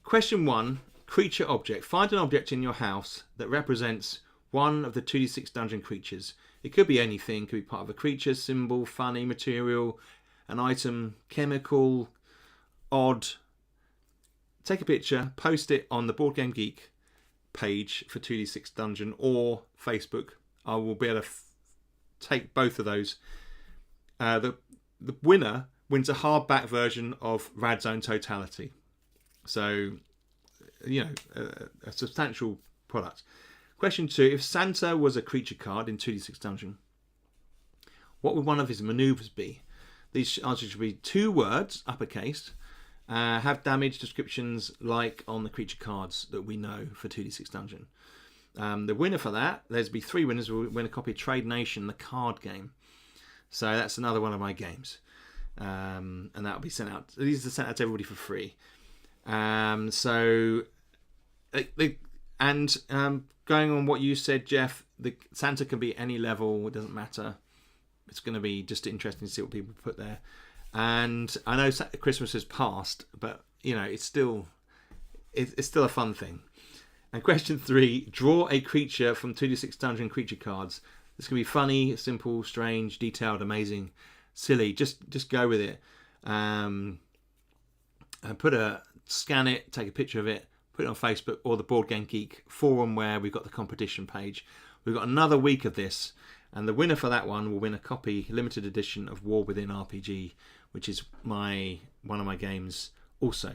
question 1, creature object. Find an object in your house that represents one of the 2d6 dungeon creatures. It could be anything. It could be part of a creature, symbol, funny, material, an item, chemical, odd. Take a picture, post it on the Board Game Geek page for 2d6 Dungeon or Facebook. I will be able to take both of those. The winner wins a hardback version of Rad Zone Totality. So, a substantial product. Question 2, if Santa was a creature card in 2d6 Dungeon, what would one of his maneuvers be? These answers should be 2 words, uppercase, have damage descriptions like on the creature cards that we know for 2d6 Dungeon. The winner for that, there's be 3 winners, will win a copy of Trade Nation, the card game. So that's another one of my games. And that'll be sent out. These are sent out to everybody for free. Going on what you said, Jeff, the Santa can be any level. It doesn't matter. It's going to be just interesting to see what people put there. And I know Christmas has passed, but it's still a fun thing. And question 3: draw a creature from 2d6 Dungeon creature cards. This can be funny, simple, strange, detailed, amazing, silly. Just go with it. And scan it, take a picture of it, put it on Facebook or the Board Game Geek forum where we've got the competition page. We've got another week of this, and the winner for that one will win a copy, limited edition, of War Within RPG, which is one of my games also.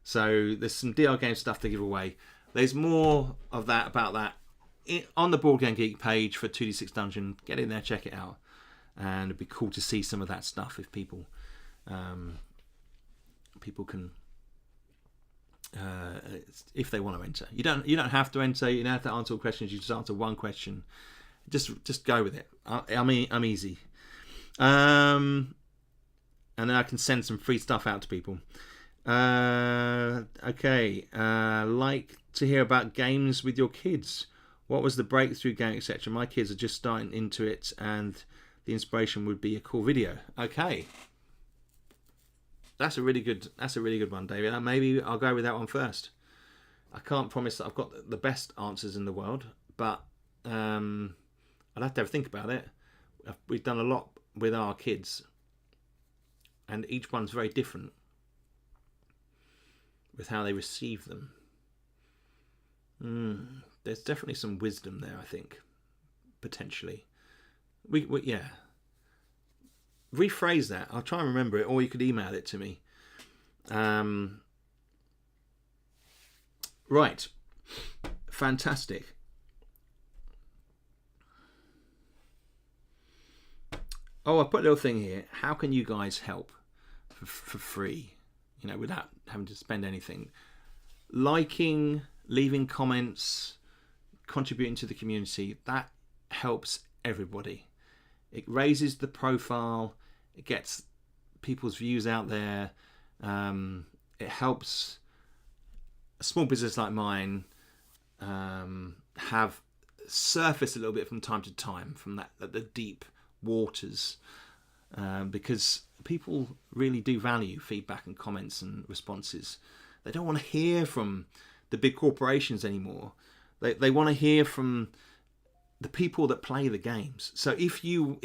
So there's some DR game stuff to give away. There's more of that about that on the Board Game Geek page for 2d6 Dungeon. Get in there, check it out, and it'd be cool to see some of that stuff if people can. If they want to enter, you don't have to enter. You don't have to answer all questions. You just answer one question. Just go with it. I'm easy. And then I can send some free stuff out to people. Okay. Like to hear about games with your kids. What was the breakthrough game, etc. My kids are just starting into it, and the inspiration would be a cool video. Okay. That's a really good one, David. Maybe I'll go with that one first. I can't promise that I've got the best answers in the world, but I'd have to have a think about it. We've done a lot with our kids, and each one's very different with how they receive them. There's definitely some wisdom there, I think, potentially. We yeah. Rephrase that. I'll try and remember it, or you could email it to me. Right. Fantastic. Oh, I put a little thing here. How can you guys help for free? Without having to spend anything. Liking, leaving comments, contributing to the community. That helps everybody. It raises the profile. It gets people's views out there. It helps a small business like mine have surface a little bit from time to time from the deep waters, because people really do value feedback and comments and responses. They don't want to hear from the big corporations anymore. They want to hear from the people that play the games. So if you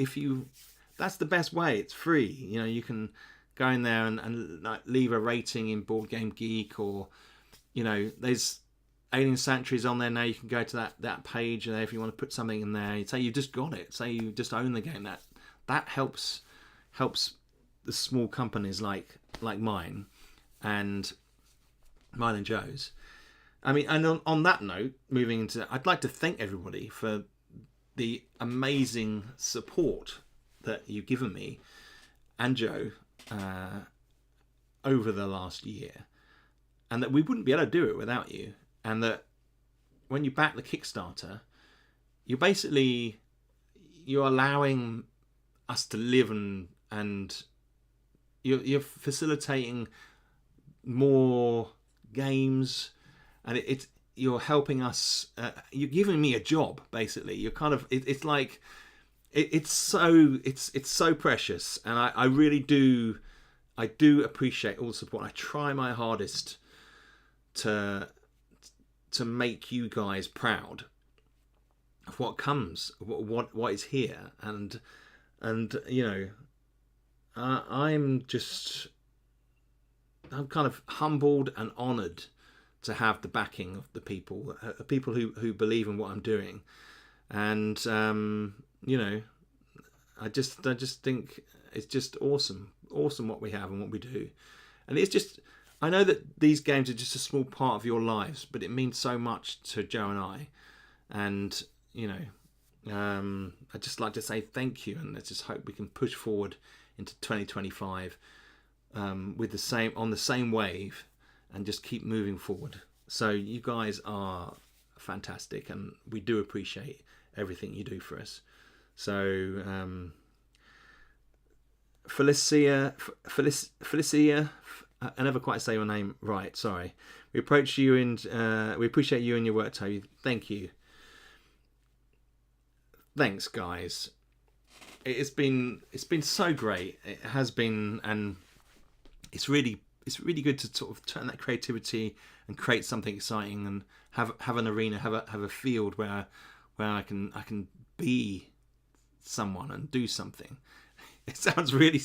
that's the best way. It's free. You can go in there and like leave a rating in Board Game Geek, or there's Alien Sanctuaries on there now. You can go to that page, and if you want to put something in there, you say you just got it. Say you just own the game. That helps the small companies like mine and Joe's. I mean, and on that note, moving into, I'd like to thank everybody for the amazing support that you've given me and Joe over the last year, and that we wouldn't be able to do it without you. And that when you back the Kickstarter, you're allowing us to live, and you're facilitating more games, and you're helping us. You're giving me a job, basically. You're kind of it's like it's so precious, and I really do appreciate all the support. I try my hardest to make you guys proud of what comes, what is here, and I'm kind of humbled and honoured to have the backing of the people who believe in what I'm doing, and I just think it's just awesome what we have and what we do, and it's just, I know that these games are just a small part of your lives, but it means so much to Joe and I, and I'd just like to say thank you, and let's just hope we can push forward into 2025 with on the same wave, and just keep moving forward. So you guys are fantastic, and we do appreciate everything you do for us. So Felicia, I never quite say your name right. Sorry. We approach you and we appreciate you and your work, Toby. Thank you. Thanks, guys. It's been so great. It has been, and it's really good to sort of turn that creativity and create something exciting, and have an arena, have a field where I can be someone and do something. It sounds really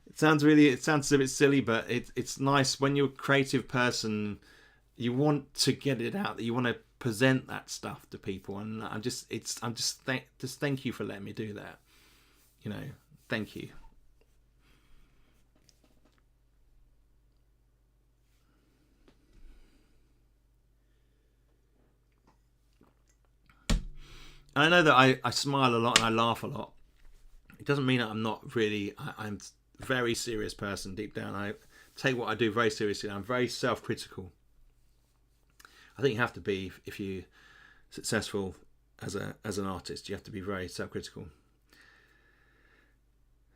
it sounds a bit silly, but it's nice when you're a creative person. You want to get it out, that you want to present that stuff to people, and thank you for letting me do that. Thank you. I know that I smile a lot and I laugh a lot. It doesn't mean that I'm not really. I'm a very serious person deep down. I take what I do very seriously. I'm very self-critical. I think you have to be if you're successful as an artist. You have to be very self-critical.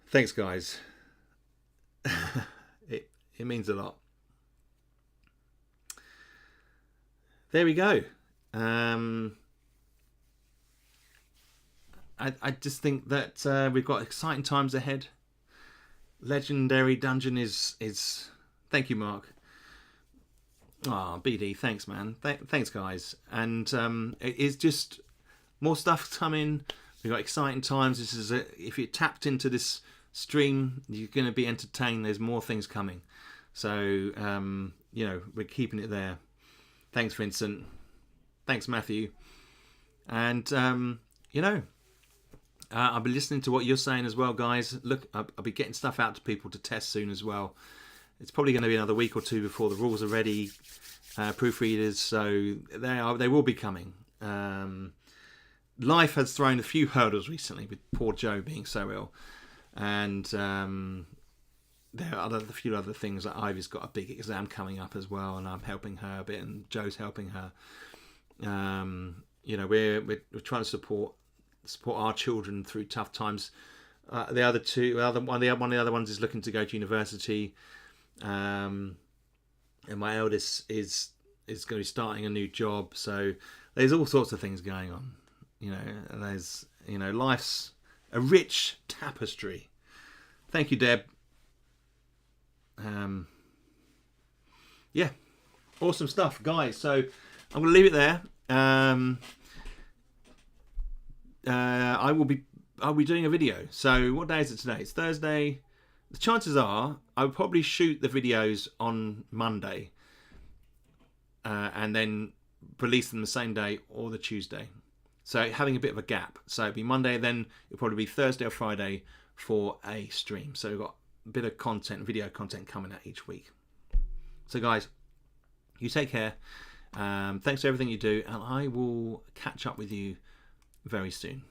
Thanks, guys. it means a lot. There we go. I just think that we've got exciting times ahead. Legendary Dungeon is. Thank you, Mark. BD, thanks, man. Thanks, guys. And it is just more stuff coming. We've got exciting times. This is if you tapped into this stream, you're going to be entertained. There's more things coming. So we're keeping it there. Thanks, Vincent. Thanks, Matthew. And I'll be listening to what you're saying as well, guys. Look, I'll be getting stuff out to people to test soon as well. It's probably going to be another week or two before the rules are ready, proofreaders, so they will be coming. Life has thrown a few hurdles recently, with poor Joe being so ill, and there are a few other things. Like Ivy's got a big exam coming up as well, and I'm helping her a bit, and Joe's helping her. We're trying to support our children through tough times. One of the other ones is looking to go to university, and my eldest is going to be starting a new job. So there's all sorts of things going on. There's life's a rich tapestry. Thank you, Deb. Yeah, awesome stuff, guys. So I'm going to leave it there. I'll be doing a video. So what day is it today? It's Thursday. The chances are I'll probably shoot the videos on Monday, and then release them the same day or the Tuesday. So having a bit of a gap. So it'll be Monday, then it'll probably be Thursday or Friday for a stream. So we've got a bit of content, video content coming out each week. So guys, you take care. Thanks for everything you do, and I will catch up with you very soon.